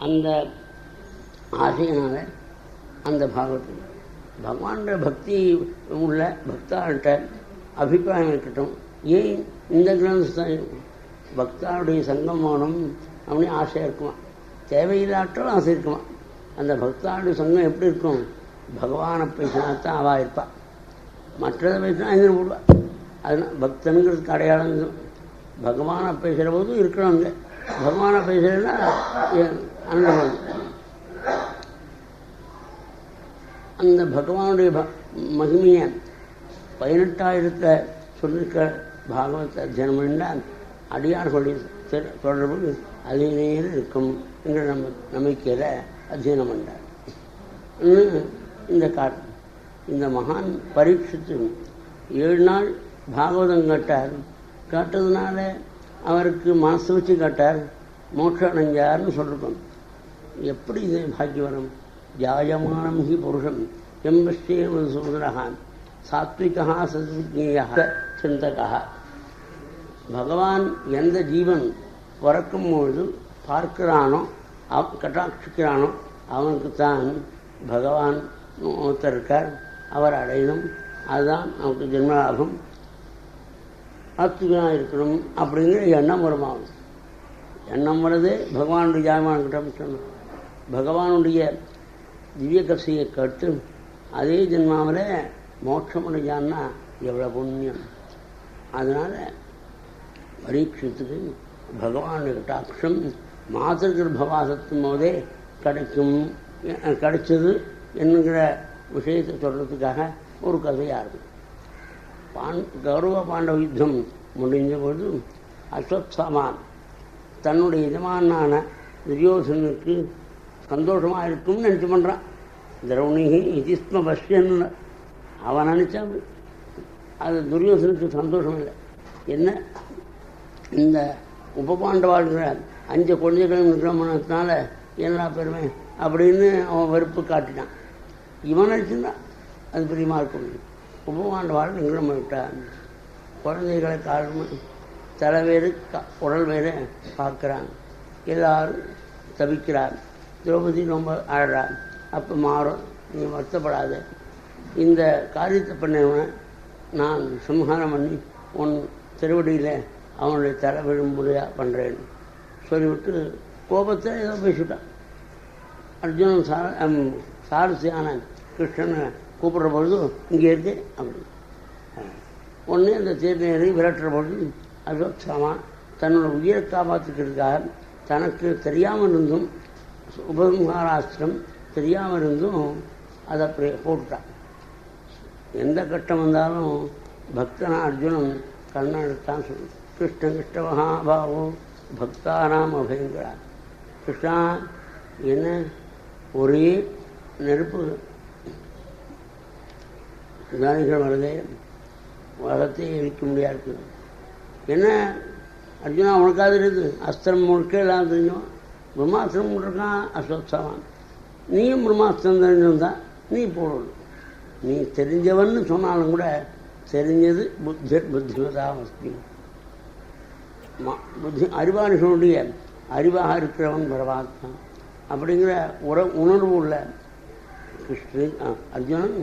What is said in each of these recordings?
அந்த ஆசையினால அந்த பாகவத்தில் பகவான பக்தி உள்ள பக்தாள்கிட்ட அபிப்பிராயம் இருக்கட்டும், ஏன் இந்த கிரந்தத்தை பக்தாளுடைய சங்கம் வேணும் அப்படின்னு ஆசையாக இருக்குமா, தேவையில்லாட்டாலும் ஆசை இருக்குமா. அந்த பக்தாளுடைய சங்கம் எப்படி இருக்கும், பகவானை பேசினாத்தான் அவா இருப்பாள், மற்றதை பேசினா எங்கே போடுவா. அதனால் பக்தனுங்கிறதுக்கு அடையாளம் பகவானை பேசுகிற போது இருக்கிறவங்க, பகவானை பேசுகிறதுனா அந்த அந்த பகவானுடைய மகிமையை 18,000 சொல்லிருக்க பாகவத அத்தியனம் பண்ணால் அடியார்களுடைய தொடர்பு அதிலே இருக்கும் என்ற நம்பிக்கையில் அத்தியனம் பண்ணார். இந்த இந்த மகான் பரீட்சித்து 7 நாள் பாகவதம் கேட்டார். கேட்டதுனால அவருக்கு மனசு வச்சு கேட்டார், மோட்சம் அடைஞ்சார்னு சொல்லிருக்கோம். எப்படி இது பாக்கியம் வரும்? ஜாயமானம் ஹி புருஷம் எம்பஸ்டேன் சூதரகான் சாத்விகா சத்விஜ்ஞேயா சிந்தகா. பகவான் எந்த ஜீவன் பிறக்கும் பொழுது பார்க்கிறானோ கட்டாட்சிக்கிறானோ அவனுக்குத்தான் பகவான் ஒருத்தர் இருக்கார், அவர் அடையணும், அதுதான் நமக்கு ஜென்மலாபம், ஆத்மிகனாக இருக்கணும் அப்படிங்கிற எண்ணம் வருமாகும். எண்ணம் வரதே பகவானுடைய ஜாயமானக்கிட்ட சொன்னோம். பகவானுடைய திவ்ய கசையை கேட்டு அதே ஜென்மாவில் மோட்சம் அடைஞ்சான்னா எவ்வளோ புண்ணியம். அதனால் பரீட்சித்துக்கு பகவானுடைய கட்டாட்சம் மாதகிருபவாசத்தும் போதே கிடைச்சது என்கிற விஷயத்தை சொல்கிறதுக்காக ஒரு கதையாக இருக்கும். கௌரவ பாண்டவ யுத்தம் முடிஞ்ச பொழுது அஸ்வத்சாமான் தன்னுடைய எஜமானான துரியோதனுக்கு சந்தோஷமாக இருக்கும்னு நினச்சி பண்ணுறான். திரௌணிகி இதிஸ்ம பஷ்யன்னு அவன் நினச்சா அது துரியோதனுக்கு சந்தோஷம் இல்லை. என்ன இந்த உபபாண்டவாளுங்கிற 5 குழந்தைகளும் நிர்மணத்தினால எல்லா பெருமை அப்படின்னு அவன் வெறுப்பு காட்டினான். இவன் நினச்சிருந்தான் அது பிரியமாக இருக்கும். உபபாண்டவாள் நிர்மணம் பண்ணிட்டான். குழந்தைகளை காரணம் தலைவேறு உடல் வேறு பார்க்குறாங்க. எல்லாரும் தவிக்கிறார். திரௌபதி ரொம்ப அழறார். அப்போ மாறும், நீ வருத்தப்படாத, இந்த காரியத்தை பண்ணவனை நான் சம்ஹாரம் பண்ணி உன் திருவடியில் அவனுடைய தலை விழும்படியாக பண்ணுறேன் சொல்லிவிட்டு கோபத்தை ஏதோ பேசிவிட்டான். அர்ஜுனன் சாரசியான கிருஷ்ணனை கூப்பிட்ற பொழுது இங்கே இருக்கு அப்படி ஒன்று அந்த தேர்நேரை விரட்டுற பொழுது அஸ்வத்சாமா தன்னோட உயிரை காப்பாற்றிக்கிறதுக்காக தனக்கு தெரியாமல் இருந்தும் உபசம்ஹாராஸ்திரம் தெரியாமல் இருந்தும் அதை அப்படி போட்டுட்டான். எந்த கட்டம் வந்தாலும் பக்தனா அர்ஜுனன் கண்ணன் எடுத்தான் சொல்லு. கிருஷ்ண கிருஷ்ண மகாபாவோ பக்தானாம் அபயங்கிறார். கிருஷ்ணா என்ன ஒரே நெருப்பு தானிகள் வருதே, உலகத்தை எரிக்க முடியாது. என்ன அர்ஜுனா உனக்காவது இருக்குது, அஸ்திரம் முழுக்க எல்லாம் தெரிஞ்சோம், பிரம்மாஸ்திரம் இருக்கான் அஸ்வத்சாமான், நீயும் பிரம்மாஸ்திரம் தெரிஞ்சிருந்தான் நீ போடணும். நீ தெரிஞ்சவன்னு சொன்னாலும் கூட தெரிஞ்சது புத்திமதாமஸ்தி. புத்தி அறிவாளிகளுடைய அறிவாக இருக்கிறவன் பரமாத்மா அப்படிங்கிற உணர்வு உள்ள கிருஷ்ணன் அர்ஜுனன்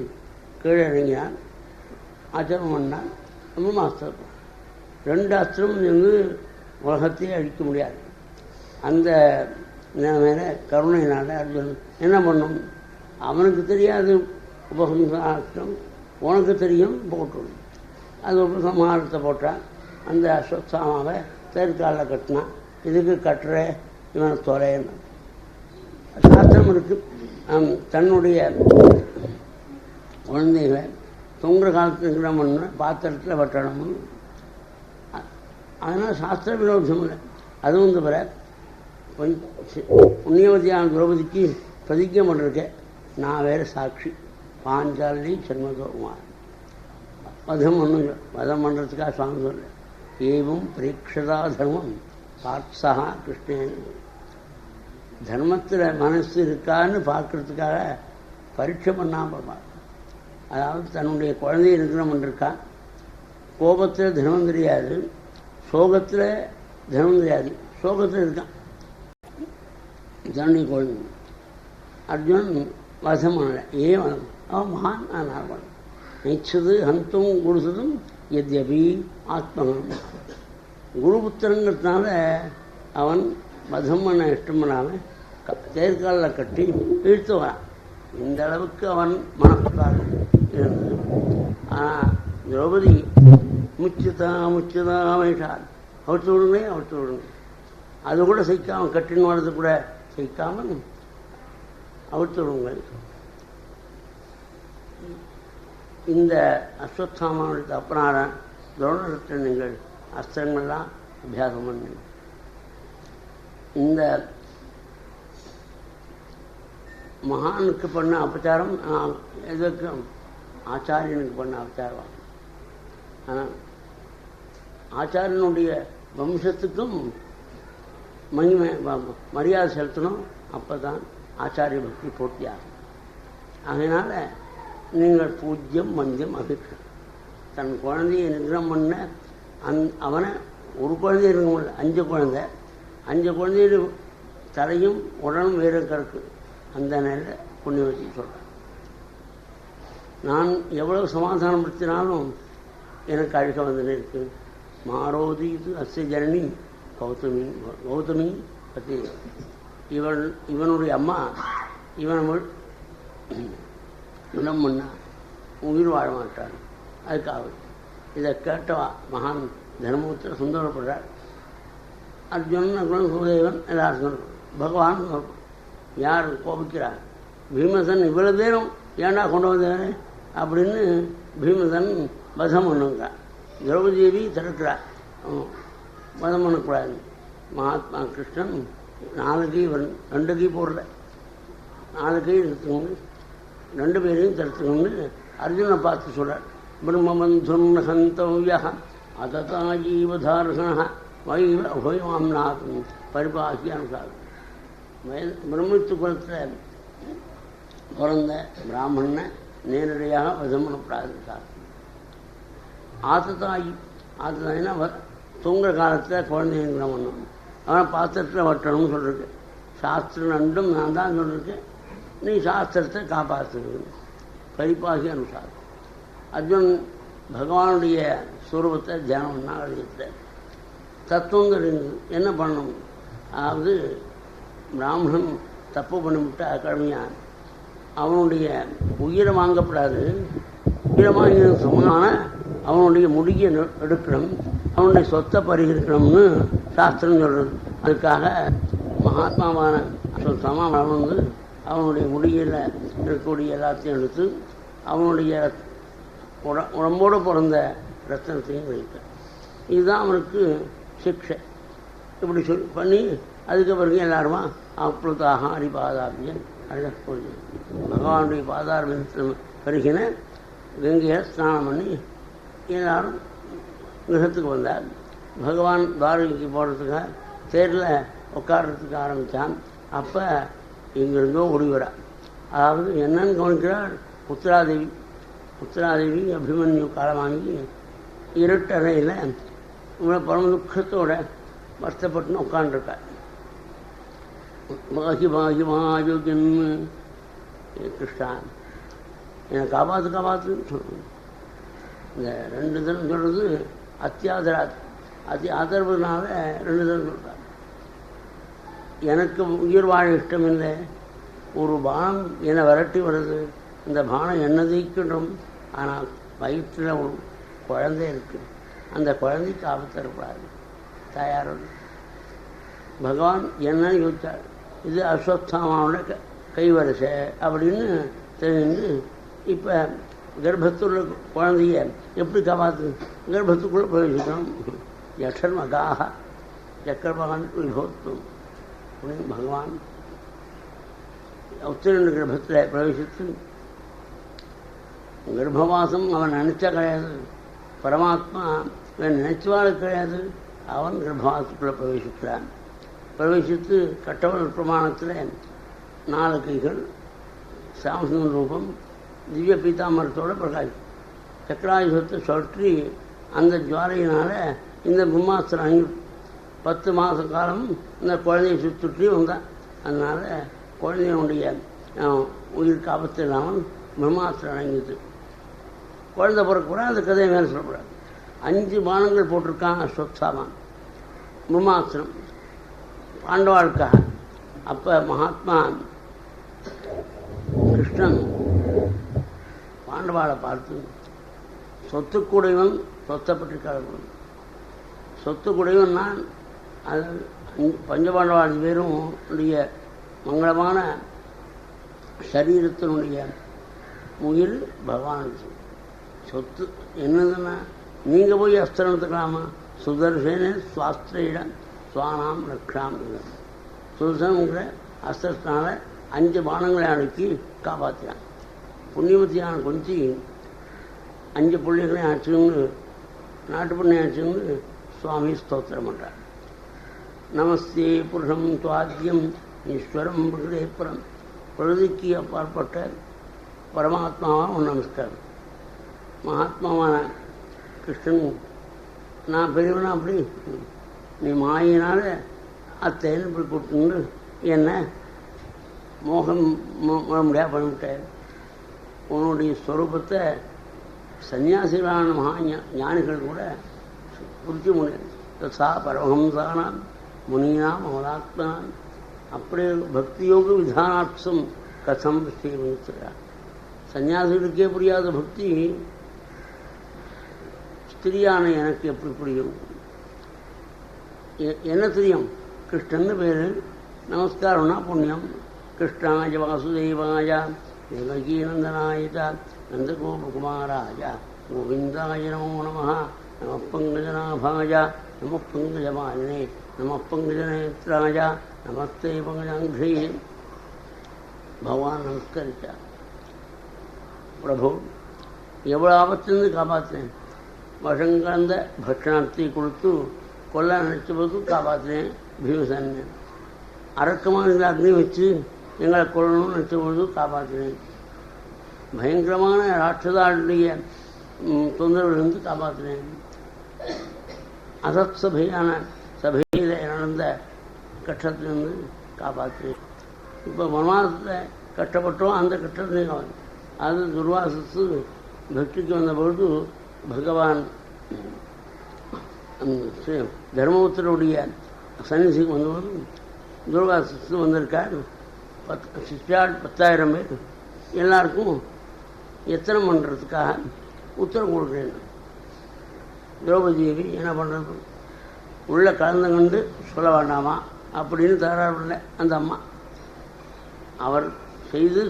கீழே இறங்கினான். ஆச்சரம் பண்ணான். பிரம்மாஸ்திரம் 2 அஸ்திரம் வந்து உலகத்தையே அழிக்க முடியாது. அந்த மேலே கருணையினால அர்ஜுனன் என்ன பண்ணும், அவனுக்கு தெரியாது உபசம்ஹாரம், உனக்கு தெரியும் போட்டுடும். அது உபசம்ஹாரத்தை போட்டான். அந்த அஸ்வத்சாமாவை தேர்காலில் கட்டினான். இதுக்கு கட்டுற இவனை தொலைன்னு சாஸ்திரம் இருக்கு. தன்னுடைய குழந்தைகளை தொங்குற காலத்துக்கு என்ன பண்ணணும், பாத்திரத்தில் வெட்டணும்னு. அதனால் சாஸ்திர விரோதம் இல்லை. அதுவும் இந்த பிற புண்ணியவதியான திரௌபதிக்கு பிரதிஜை பண்ணிருக்கேன், நான் வேறு சாட்சி, பாஞ்சாலி சண்மகுமார் வதம் பண்ணுறதுக்காக சுவாமி சொல்ல. ஏவும் பிரீட்சதா தர்மம் பார்த்தா கிருஷ்ணன். தர்மத்தில் மனசு இருக்கான்னு பார்க்கறதுக்காக பரீட்சை பண்ணாமல் பார்ப்பார். அதாவது தன்னுடைய குழந்தைய நிர்ணயம் பண்ணிருக்கான். கோபத்தில் தர்மம் தெரியாது, சோகத்தில் தர்மம் தெரியாது. சோகத்தில் இருக்கான். தன்னுடைய குழந்தை அர்ஜுனன் வசம் பண்ணல. ஏன் வதம்? அவன் மகான் நான் நைச்சது ஹந்தும் குருசதும் எத்யபி ஆத்மகம். குருபுத்திரங்கிறதுனால அவன் வதம் பண்ண இஷ்டம் பண்ணாமல் தேர்காலில் கட்டி இழுத்து வரான். இந்த அளவுக்கு அவன் மனப்பாடு இருந்தது. ஆனால் திரௌபதி முச்சுதா வைஷால் அவிழ்த்து விடுங்க. அது கூட சைக்காமல் கட்டின்னு வர்றது கூட சைக்காமல் அவிழ்த்து விடுங்கள். இந்த அஸ்வத்தாமாவுடைய அப்புறான துரோணத்தை நீங்கள் அஸ்திரங்கள்லாம் அபியாசம் பண்ணு. இந்த மகானுக்கு பண்ண அபச்சாரம் எதுக்கும் ஆச்சாரியனுக்கு பண்ண அபச்சாரம். ஆனால் ஆச்சாரியனுடைய வம்சத்துக்கும் மரியாதை செலுத்தணும். அப்போ தான் ஆச்சாரிய பக்தி பூர்த்தியாகும். அதனால் நீங்கள் பூஜ்யம் மந்தியம் அபிக்ஷம். தன் குழந்தையை நிகிரம் பண்ண அவனை ஒரு குழந்தை இருக்க முடியல, 5 குழந்தை. 5 குழந்தைய தலையும் உடனும் வேறு கருக்கு. அந்த நேரில் புண்ணிய வச்சு சொல்கிறேன். நான் எவ்வளவு சமாதானப்படுத்தினாலும் எனக்கு அழுக வந்து இருக்கு. மாரோதி இது அஸ்ய ஜனனி கௌதமி பற்றி இவனுடைய அம்மா இவனை இடம் பண்ணா உயிர் வாழ மாட்டான். அதுக்காக இதை கேட்டவா மகான் தர்மபுத்திர சுந்தரப்படுறார். அர்ஜுனன் சுதேவன் எல்லாரும் சொல்ற பகவான் யார் கோபிக்கிறார்? பீமசன் இவ்வளவு பேரும் ஏண்டா கொண்டு வந்தேன் அப்படின்னு பீமசன் வதம் பண்ணுங்க. திரௌபதியை தடுக்கிறார், வதம் பண்ணக்கூடாது. மகாத்மா கிருஷ்ணன் 4 கை 2 கை போடல, 4 கை எடுத்துக்கொண்டு 2 பேரையும் தடுத்துக்கொண்டு அர்ஜுனை பார்த்து சொல்றார். பிரம்மபந்துன் ஹந்தவ்யா அததா ஜீவதார்ஷண வைவாம்நாதம் பரிபாசி அனுசாரம். பிரம்மத்து குலத்தில் பிறந்த பிராமணனை நேரடியாக வதம் பண்ணக்கூடாது சார். ஆத்ததாயினா தூங்குற காலத்தில் குழந்தைங்க பண்ணணும். அவனை பாத்திரத்தில் வட்டணும்னு சொல்லிருக்கு. சாஸ்திரம் ரெண்டும் நான் தான் சொல்லியிருக்கேன். நீ சாஸ்திரத்தை காப்பாற்றுறது பரிபாசி அனுசாரம். அர்ஜுன் பகவானுடைய ஸ்வரூபத்தை தியானம் பண்ணால் எழுதிட்ட தத்துவங்கிறது என்ன பண்ணணும்? அதாவது பிராமணன் தப்பு பண்ணிவிட்டா கடமையான் அவனுடைய உயிரை வாங்கப்படாது. உயிரை வாங்கின சமமான அவனுடைய முடியை எடுக்கணும், அவனுடைய சொத்தை பரிகரிக்கணும்னு சாஸ்திரம் சொல்கிறது. அதுக்காக மகாத்மாவான சமான் வந்து அவனுடைய முடியில் இருக்கக்கூடிய எல்லாத்தையும் எடுத்து அவனுடைய உடம்போடு பிறந்த ரத்தனத்தையும் வைத்தான். இதுதான் அவனுக்கு சிக்ஷை. இப்படி சொல்லி பண்ணி அதுக்கு பிறகு எல்லாருமா அப்ளுதாக ஹரிபாதாபியன் அழகப்பொழுது பகவானுடைய பாதாரத்தில் பெருகின கங்கையை ஸ்நானம் பண்ணி எல்லாரும் கிரகத்துக்கு வந்தார். பகவான் துவாரகைக்கு போகிறதுக்காக தேரில் உட்கார்றதுக்கு ஆரம்பித்தான். அப்போ இங்கிருந்தோ ஒடிவரா. அதாவது என்னன்னு கவனிக்கிறார், உத்தராதேவி அபிமன்யு காலமாகி இருட்டறையில் இவனை பரம துக்கத்தோட வருத்தப்பட்டுன்னு உட்காண்டிருக்கார். பாகி பாகி மாயோகின் கிருஷ்ணா என்னை காப்பாற்றுன்னு சொல்லுவேன். இந்த 2 தினம் சொல்கிறது ஆதரவுனால 2 தினம் சொல்கிறார். எனக்கு உயிர் வாழ இஷ்டம் இல்லை. ஒரு பானம் என்னை விரட்டி வருது. இந்த பானம் என்ன தீக்கின்றோம். ஆனால் வயிற்றில் ஒரு குழந்தை இருக்குது. அந்த குழந்தைக்கு ஆபத்து தரக்கூடாது. தயாரோடு பகவான் என்னன்னு யோசித்தார். இது அஸ்வத்தாமாவோட கைவரிசை அப்படின்னு தெரிஞ்சு இப்போ கர்ப்பத்துள்ள குழந்தைய எப்படி காப்பாற்று? கர்ப்பத்துக்குள்ளே பிரவேசிக்கணும். யக்ஷர்மகாக சக்கரபகவான் விபோத்தும் பகவான் உத்திரண்டு கர்ப்பத்தில் பிரவேசித்து கர்ப்பவாசம் அவன் நினைச்சா கிடையாது. பரமாத்மா இவன் நினைச்சவாள் கிடையாது. அவன் கர்ப்பவாசத்துக்குள்ளே பிரவேசிக்கிறான். பிரவேசித்து கட்டவள் பிரமாணத்தில் 4 கைகள் சாம்சன் ரூபம் திவ்ய பீதாமரத்தோடு பிரகாஷ் சக்கராயுதத்தை சுற்றி அந்த ஜுவாலையினால் இந்த பிரம்மாஸ்திரம் 10 மாத காலம் இந்த குழந்தையை சுற்றி வந்தான். அதனால் குழந்தையினுடைய உயிருக்கு ஆபத்து இல்லாமல் பிரம்மாஸ்திரம் அடங்கிது. குழந்தை பிறக்கூட அந்த கதையை மேலே சொல்லக்கூடாது. 5 பானங்கள் போட்டிருக்கான் அஸ்வத்சாமான் பிரம்மாஸ்திரம் பாண்டவாளுக்காக. அப்போ மகாத்மா கிருஷ்ணன் பாண்டவாளை பார்த்து சொத்துக்குடையவன் சொத்தை பற்றி கலக்கணும். சொத்துக்குடையவன் நான் அது பஞ்சபாண்டவா 5 பேரும் உடைய மங்களமான சரீரத்தினுடைய முயல் பகவானுக்கு சொத்து என்னதுன்னா நீங்கள் போய் அஸ்திரம் எடுத்துக்கலாமா? சுதர்சன சுவாஸ்திரியிடம் சுவானாம் ரக்ஷாம். சுதர்சனங்கிற அஸ்திரத்தினால 5 பானங்களை அடக்கி காப்பாற்றினான். புண்ணியவத்தியான கொஞ்சி 5 பிள்ளைகளையும் அடிச்சுன்னு நாட்டு பண்ணை அடிச்சுன்னு சுவாமி ஸ்தோத்திரம் பண்ணுறார். நமஸ்தே புருஷம் துவாத்தியம் ஈஸ்வரம் பிரகதேஸ்வரம். பொழுதுக்கு அப்பாற்பட்ட பரமாத்மாவாக நமஸ்காரம். மகாத்மாவான கிருஷ்ணன் நான் பெரியவனா அப்படி நீ மாயினால் அத்தைன்னு இப்படி கூப்பிட்டு என்ன மோகம் முடியாது பண்ணிவிட்டார். உன்னுடைய ஸ்வரூபத்தை சன்னியாசிகளான ஞானிகள் கூட புரிஞ்சு முடியாது. தசா பரமஹம்சானாம் முனியாம் அமலாத்மனான். அப்படி பக்தியோக விதானாட்சம் கதம் ஸ்ரீவிச்சார். சன்னியாசிகளுக்கே புரியாத பக்தி ஸ்திரியான எனக்கு எப்படி புரியும்? என்ன தெரியும்? கிருஷ்ணன் பேர். நமஸ்காரம்னா புண்ணியம். கிருஷ்ணாய வாசுதேவாய தேவகீநந்தனாய நந்தகோபகுமாராய கோவிந்தாய நமோ நம. நம பங்கஜநாபாய நம பங்கஜமாலினே நம பங்கஜநேத்ராய நமஸ்தே பங்கஜாங்கிரே. பகவான் நமஸ்கரித்தார். பிரபு எவ்வளோ ஆபத்திலிருந்து காப்பாற்றினேன். விஷம் கலந்த பட்சணத்தை கொடுத்து கொல்ல நினைச்ச போது காப்பாற்றினேன். பீமசேனன் அரக்கமான அக்னி வச்சு எங்களை கொல்லணும்னு நினைச்ச பொழுது காப்பாற்றினேன். பயங்கரமான ராட்சதாளுடைய தொந்தரவிலிருந்து காப்பாற்றினேன். அசத் சபையான சபையில் நடந்த கட்டத்திலிருந்து காப்பாற்றினேன். இப்போ வனவாசத்தில் கஷ்டப்பட்டோம். அந்த கட்டத்திலையும் அது துர்வாசத்து பக்திக்கு வந்த பொழுது பகவான் தர்மபுத்தருடைய சன்னிசிக்கு வந்தபோது துர்வாசத்து வந்திருக்கார். 10,000 பேர் எல்லாருக்கும் எத்தனை பண்ணுறதுக்காக உத்தரவு கொடுக்குறேன். திரௌபதி தேவி என்ன பண்ணுறது? உள்ள கலந்து கொண்டு சொல்ல வேண்டாமா அப்படின்னு தகராறு அந்த அம்மா. அவர் செய்து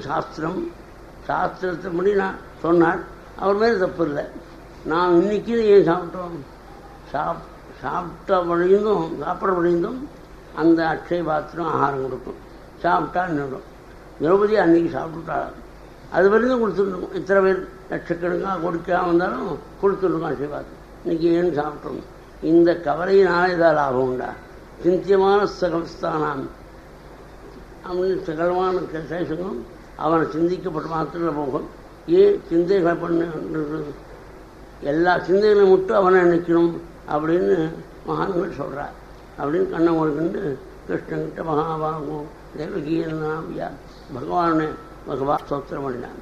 சாஸ்திரத்தின்படி நான் சொன்னார். அவர் மேலே தப்பு இல்லை. நான் இன்னைக்கு ஏன் சாப்பிட்டோம்? சாப்பிட்ட வழிந்தும் அந்த அக்ஷய பாத்திரம் ஆகாரம் கொடுக்கும். சாப்பிட்டா நின்றுடும். திரௌபதி அன்னைக்கு சாப்பிட்டுட்டாள். அது வரைக்கும் கொடுத்துருக்கோம். இத்தனை பேர் லட்சக்கணக்காக கொடுக்காம வந்தாலும் கொடுத்துருக்கோம் அக்ஷய பாத்திரம். இன்னைக்கு ஏன்னு சாப்பிட்டோம்? இந்த கவலையினால் ஏதாவது லாபம் உண்டா? சிந்தியமான சகலஸ்தானான் அப்படின்னு சகலமான சேஷங்களும் அவனை சிந்திக்கப்பட்ட மாத்திர போகும். ஏன் சிந்தைகள் பண்ணுறது? எல்லா சிந்தைகளையும் விட்டு அவனை நினைக்கணும் அப்படின்னு மகான்கள் சொல்கிறார். அப்படின்னு கண்ணை கொடுக்கிட்டு கிருஷ்ணங்கிட்ட மகாபாகு தேவகீயா பகவானை ஸ்தோத்திரம் பண்ணினான்.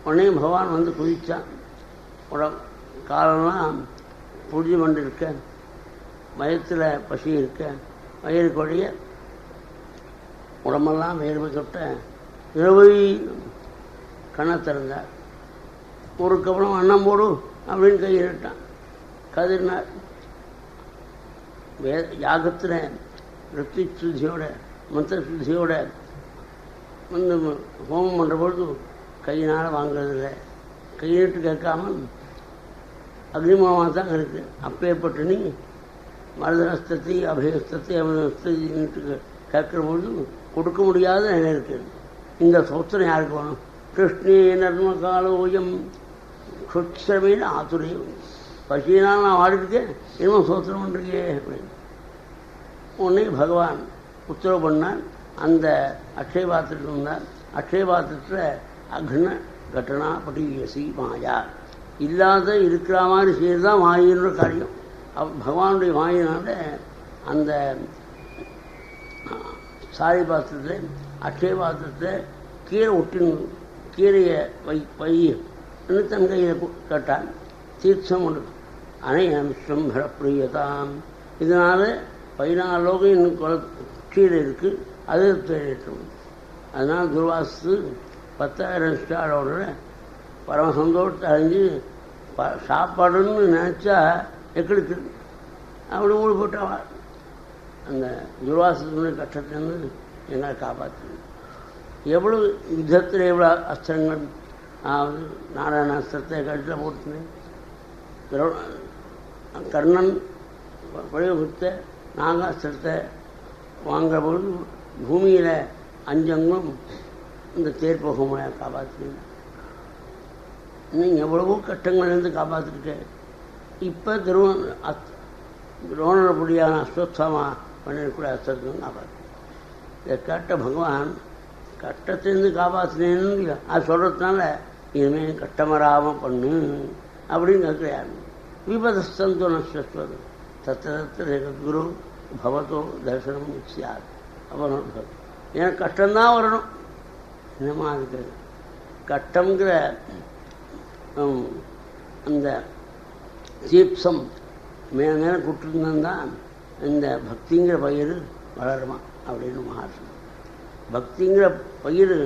உடனே பகவான் வந்து குதித்தான். காலம்லாம் புரிஞ்சு கொண்டு இருக்க, வயத்தில் பசி இருக்க, வயிறு கொடிய உடம்பெல்லாம் வேர்வை தொட்ட இரவை கண்ணை திறந்தார். ஒரு கவனம் அன்னம் போடு அப்படின்னு கையிட்டான். கதிர்னார். யாகத்தில் ரித்தி சுத்தியோட மந்திர சுத்தியோட வந்து ஹோமம் பண்ணுற பொழுது கையினால் வாங்கிறதில்ல. கையிட்டு கேட்காமல் அக்னிமூலமாக தான் இருக்குது. அப்பேற்பட்டு நீ மருதனஸ்தத்தை அபயஸ்தத்தை அவனஸ்தத்தை கேட்குற பொழுது கொடுக்க முடியாத நிலை இருக்குது. இந்த சோத்திரம் யாருக்கு வேணும்? கிருஷ்ணே நர்மகாலோயம் சுட்சமேன ஆத்துரையும். பசியினால் நான் வாடிருக்கேன், இன்னும் சோத்திரம் பண்ணிருக்கே அப்படின்னு உடனே பகவான் உத்தரவு பண்ணால். அந்த அக்ஷய பாத்திரத்தில் இருந்தால் அக்ஷய பாத்திரத்தில் அக்ன கட்டணா பட்டியசி மாயா இல்லாத இருக்கிற மாதிரி செய்து தான் மாயின்ற காரியம். பகவானுடைய மாயினால அந்த சாரி பாத்திரத்தில் அக்ஷய பாத்திரத்தில் கீரை ஒட்டின் கீரையை வைன்னு தன் கையில் கேட்டான். தீர்த்தம் ஒன்று அனையம் ஸ்வம்பர பிரியதாம். இதனால் 14 லோகம் இன்னும் கீழே இருக்குது, அது தேடிட்டோம். அதனால் துர்வாசு 10,000 ஸ்டாரோட பரம சந்தோஷத்தை அடைஞ்சு சாப்பாடுன்னு நினச்சா எங்களுக்கு அப்படி ஊழி போட்டவா அந்த துர்வாசனுடைய கஷ்டத்திலிருந்து எங்களை காப்பாற்று. எவ்வளவு யுத்தத்தில் எவ்வளோ அஸ்திரங்கள், நாராயண அஸ்திரத்தை கழுத்தில் போட்டுனேன். கர்ணன் பிரயோகித்த நாகாஸ்திரத்தை வாங்குற பொழுது பூமியில் 5 அங்கம் இந்த தேர் போக முடியாது காப்பாற்றினேன். இன்னும் எவ்வளவோ கட்டங்கள்லேருந்து காப்பாற்றிருக்கேன். இப்போ துரோணபடியான அஸ்வத்தாமா பண்ணிருக்கூட அஸ்திரத்தையும் காப்பாற்று. இதை கேட்ட பகவான் கட்டத்திலேருந்து காப்பாற்றினேன்னு அது சொல்கிறதுனால இனிமேல் கட்டமராமல் பண்ணு அப்படின்னு கேட்குறாரு. விபதஸ்தந்தோ நஸ்வஸ்வது தத்த ஜெகத்குரு பவத்தோ தரிசனம் நிச்சயாது. அப்புறம் எனக்கு கஷ்டம்தான் வரணும். என்னமா அதுக்கு கட்டங்கிற அந்த தீப்சம் மேலே மேலே கூட்டிருந்தான் இந்த பக்திங்கிற பயிர் வளருமா அப்படின்னு மகாத்மா. பக்திங்கிற பயிர்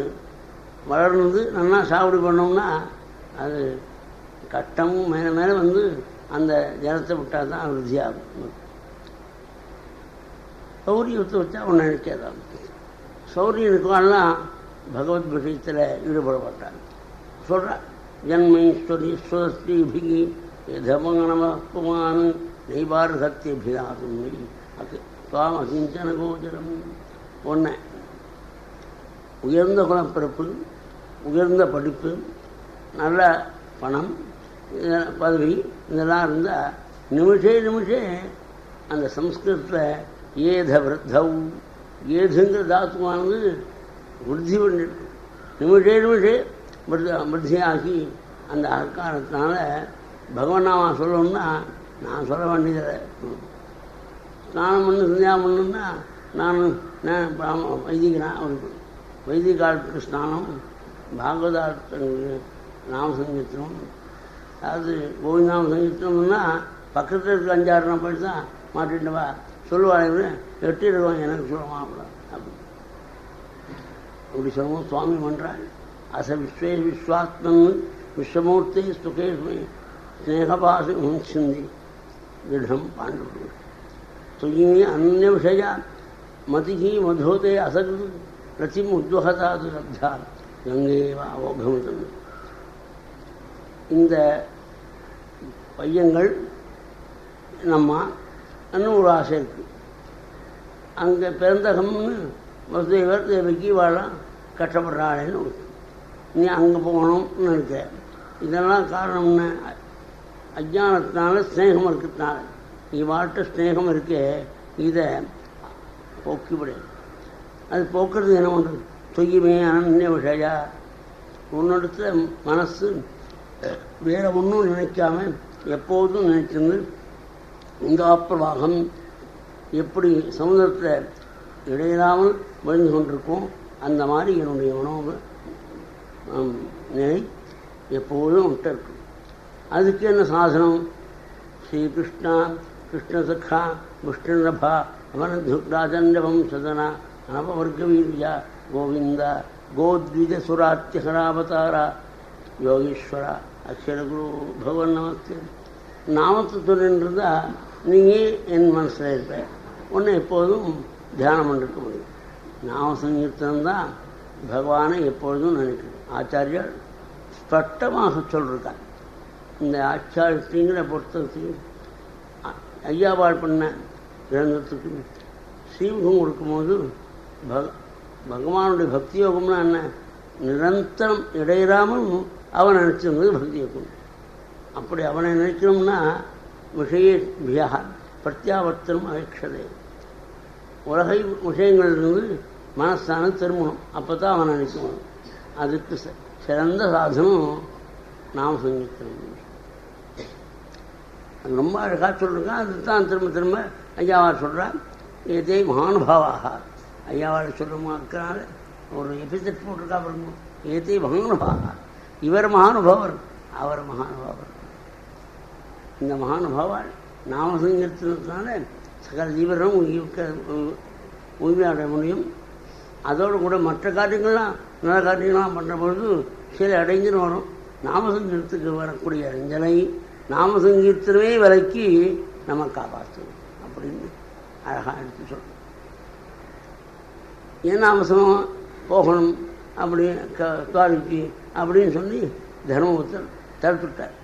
வளர்ந்து நல்லா சாகுபடி பண்ணோம்னா அது கட்டமும் மேலே மேலே வந்து அந்த ஜலத்தை விட்டால் தான் விருத்தியாகும். சௌரியத்தை வச்சா ஒன்று நினைக்காதான். சௌரியனுக்கெல்லாம் பகவத் விஷயத்தில் ஈடுபடப்பட்டாங்க. சொல்கிறார், ஜன்மைஸ்வரி ஸ்வஸ்ரீபிகி தமங்கனமப்புமான் நெய்பார்கத்தியபிதாகும் அது சுவாம சிஞ்சன கோச்சரம். ஒன்று உயர்ந்த குலப்பிறப்பு, உயர்ந்த படிப்பு, நல்ல பணம், பதவி இதெல்லாம் இருந்தால் நிமிஷே அந்த சம்ஸ்கிருதத்தில் ஏத விருத்தவ் ஏதுங்கிற தாத்துவானது விருத்தி பண்ணிருக்கு. நிமிஷே விருத்தியாகி அந்த அகாரத்தினால பகவான் நாம சொல்லணும்னா நான் சொல்ல வேண்டியதில்லை. ஸ்நானம் பண்ணு சந்தியாகம் பண்ணணும்னா நான் வைதிகனா அவனுக்கு வைதிகாலத்துக்கு ஸ்நானம், பாகவதார்த்தங்களுக்கு நாம சங்கீர்த்தனம், அதாவது கோவிந்தாம சங்கீர்த்தனம்னா பக்கத்தில் இருக்க 5-6 நான் போயிட்டு தான் மாட்டிட்டுவா சொல்லுவாங்க. 8 ரூபாய் எனக்கு சொல்லுவான் அப்படி அப்படி சொல்லுவோம். சுவாமி பண்ணுறாங்க அச விஸ்வே விஸ்வாத்மன் விஸ்வமூர்த்தி சுகேஸ்மி ஸ்னேகபாசி சிந்தி திடம் பாண்டு துயி அந்நிய விஷயா மதிகி மதோதே அசகு ரத்திம் உத்வகதாது லப்தா கங்கேவா ஓகமிதம். இந்த பையங்கள் நம்ம இன்னும் ஒரு ஆசை இருக்குது. அங்கே பிறந்தகம்னு வசுதேவர் தேவகி வாழலாம் கஷ்டப்படுறாளேன்னு நீ அங்கே போகணும்னு நினைக்கிறேன். இதெல்லாம் காரணம்னு அஜானத்தினால ஸ்நேகம் இருக்கிறதுனால. இவாட்ட ஸ்நேகம் இருக்கே இதை போக்கிவிடு. அது போக்குறது என்ன பண்ணுறது? தொய்யுமே அனன்ய விஷயா உன்னிடத்துல மனசு வேற ஒன்றும் நினைக்காம எப்போதும் நினைச்சிருந்து இந்த பிரவாகம் எப்படி சமுதிரத்தில் இடையிலாமல் வழிந்து கொண்டிருக்கும் அந்த மாதிரி என்னுடைய உணவு நிலை எப்போதும் விட்டு இருக்கும். அதுக்கு என்ன சாதனம்? ஸ்ரீகிருஷ்ணா கிருஷ்ணசக்ஷா விஷ்ணுரபா அமரதுராஜன்யவம் சதனா அனபவர்கவீரியா கோவிந்தா கோத்விஜசுராத்தியகராவதாரா யோகீஸ்வரா அக்ஷரகுரு பகவன் நமஸ்தே. நாமத்தை சொல்லின்றிருந்தால் நீங்கள் என் மனசில் இருப்பேன். ஒன்று எப்போதும் தியானம் பண்ணிருக்க முடியும். நாம சங்கீர்த்தனம்தான் பகவானை எப்பொழுதும் நினைக்கணும். ஆச்சாரியர் ஸ்பஷ்டமாக சொல்லியிருக்காங்க. இந்த ஆச்சாரியத்திங்கிற பொறுத்தத்துக்கு ஐயாவாள் பண்ண கிரந்தத்துக்கு ஸ்ரீமுகம் கொடுக்கும்போது பகவானுடைய பக்தி யோகம்னா என்ன? நிரந்தரம் இடையிறாமல் அவனை நினைச்சிருந்தது பக்தி யோகம். அப்படி அவனை நினைக்கணும்னா விஷய பிரத்யாவர்த்தனம் அழைச்சதே. உலகை விஷயங்களிலிருந்து மனஸ்தானம் திரும்பணும். அப்போ தான் அவனை நினைக்கணும். அதுக்கு சிறந்த சாதனம் நாம சங்கீர்த்தனம். அது ரொம்ப அழகாக சொல்லிருக்கான். அது தான் திரும்ப திரும்ப ஐயாவா சொல்கிறான். இதே மகானுபாவாக ஐயாவால் சொல்லுமா இருக்கிறனால ஒரு எபிசெட் போட்டிருக்கா பாருங்க. ஏதே மகானுபாவா, இவர் மகானுபாவர், அவர் மகானுபாவர். இந்த மகானுபாவால் நாமசங்கத்தினால சகல ஜீவரும் உரிமையாட முடியும். அதோடு கூட மற்ற காரியங்கள்லாம் நல்ல காரியங்கள்லாம் பண்ணுற பொழுது சில அடைஞ்சுன்னு வரும். நாமசங்கீர்த்துக்கு வரக்கூடிய அஞ்சலை நாமசங்கீர்த்தனமே விலைக்கு நம்ம காப்பாற்றும் அப்படின்னு அழகாக எடுத்து சொல்கிறோம். ஏன் நாமசனம் போகணும் அப்படி துவாரிக்கு அப்படின்னு சொல்லி தர்மபுத்தர் தடுத்துட்டார்.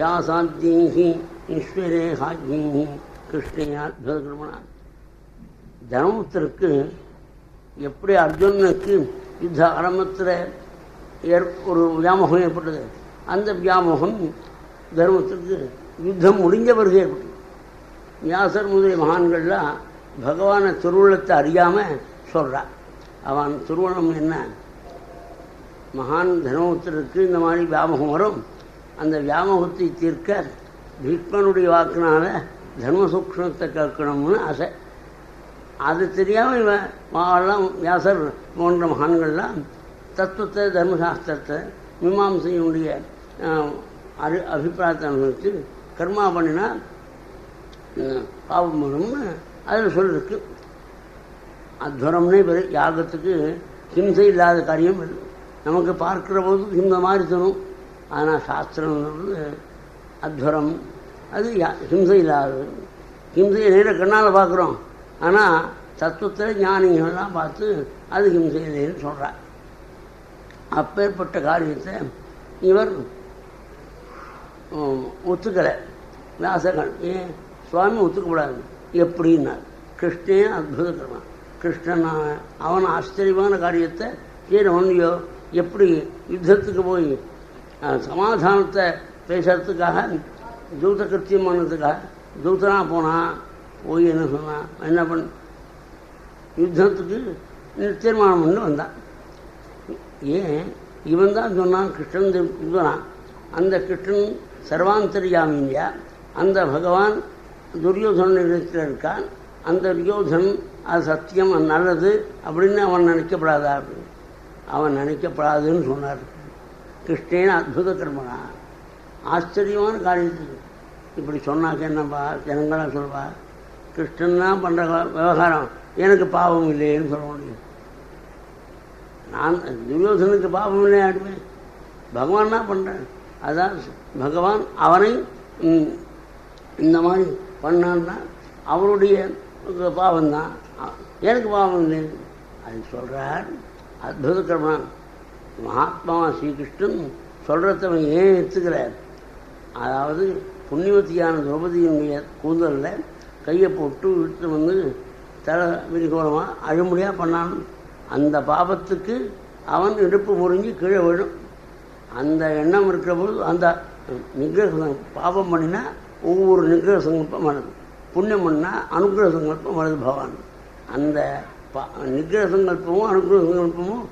யாசாந்தீஹி ஈஸ்வரே ஹாஜ்யீஹி கிருஷ்ணையால் பகவத்கிருமணா. தர்மபுத்தருக்கு எப்படி அர்ஜுனனுக்கு யுத்த ஆரம்பத்தில் ஒரு வியாமோகம் ஏற்பட்டது, அந்த வியாமோகம் தர்மபுத்தருக்கு யுத்தம் முடிஞ்ச பிறகு ஏற்பட்டது. வியாசர் முதலிய மகான்கள்லாம் பகவானை திருவுள்ளத்தை அறியாமல் சொல்கிறார். அவன் திருவுள்ளம் என்ன, மகான் தர்மபுத்தருக்கு இந்த மாதிரி வியாமோகம் வரும், அந்த வியாமோகத்தை தீர்க்க பீஷ்மனுடைய வாக்கினால தர்மசூக்ஷ்மத்தை கேட்கணும்னு ஆசை. அது தெரியாமல் இவன் எல்லாம் வியாசர் போன்ற மகான்கள்லாம் தத்துவத்தை தர்மசாஸ்திரத்தை மீமாம்சையினுடைய அபிப்பிராயத்தை அனுபவித்து கர்மா பண்ணினா பாவம் வரும்னு அதில் சொல்லிருக்கு. அத்வரம்னே பெரு யாகத்துக்கு ஹிம்சை இல்லாத காரியம் இல்லை. நமக்கு பார்க்கிற போது இந்த மாதிரி தரும், ஆனால் சாஸ்திரம் அத்வரம் அது ஹிம்சை இல்லாதது. ஹிம்சையை நேர கண்ணால் பார்க்குறோம், ஆனால் தத்துவத்தில் ஞானிகள்லாம் பார்த்து அது ஹிம்சை இல்லைன்னு சொல்கிறார். அப்பேற்பட்ட காரியத்தை இவர் ஒத்துக்கலை. வியாசகன் ஏன் சுவாமி ஒத்துக்கப்படாது எப்படின்னார். கிருஷ்ணே அத்புத கர்மம், கிருஷ்ணன் அவன் ஆச்சரியமான காரியத்தை செய்யணும்லையோ. எப்படி யுத்தத்துக்கு போய் சமாதானத்தை பேசுறதுக்காக தூத கிருத்தியம் பண்ணதுக்காக தூதனா போனான். போய் என்ன சொன்னான், என்ன பண்ண யுத்தத்துக்கு தீர்மானம் பண்ணி வந்தான். ஏன் இவன் தான் சொன்னான் கிருஷ்ணன் யுத்தனான். அந்த கிருஷ்ணன் சர்வாந்தரியாமியா, அந்த பகவான் துரியோதனிடத்தில் இருக்கான். அந்த துரியோதன் அது சத்தியம், அது நல்லது அப்படின்னு அவன் நினைக்கப்படாதா அப்படின்னு அவன் நினைக்கப்படாதுன்னு சொன்னார். கிருஷ்ணேன் அத்புத கர்மனா, ஆச்சரியமான காரியத்துக்கு இப்படி சொன்னாக்க என்னப்பா ஜனங்களாக சொல்வா, கிருஷ்ணன் தான் பண்ணுற விவகாரம், எனக்கு பாவம் இல்லைன்னு சொல்ல முடியும். நான் துரியோதனுக்கு பாவம் இல்லை ஆடுவேன், பகவான் தான் பண்ணுறேன். அதான் பகவான் அவனை இந்த மாதிரி பண்ணான்னா அவருடைய பாவம்தான், எனக்கு பாவம் இல்லை அது சொல்கிறார். அத்புத கர்மன் மகாத்மாவா ஸ்ரீகிருஷ்ணன் சொல்கிறத ஏன் எடுத்துக்கிறார். அதாவது புண்ணியவதியான திரௌபதியினுடைய கூந்தலில் கையை போட்டு இழுத்து வந்து தலை விரிகோலமாக அழுமுடியாக பண்ணான். அந்த பாபத்துக்கு அவன் இடுப்பு முறிஞ்சு கீழே விழும். அந்த எண்ணம் இருக்கிற போது அந்த நிகிரக பாபம் பண்ணினா ஒவ்வொரு நிகிரக சங்கல்பம் வருது, புண்ணியம் பண்ணால் அனுகிரக சங்கல்பம் வருது பகவான். அந்த நிகிரக சங்கல்பமும் அனுகிரக சங்கல்பமும்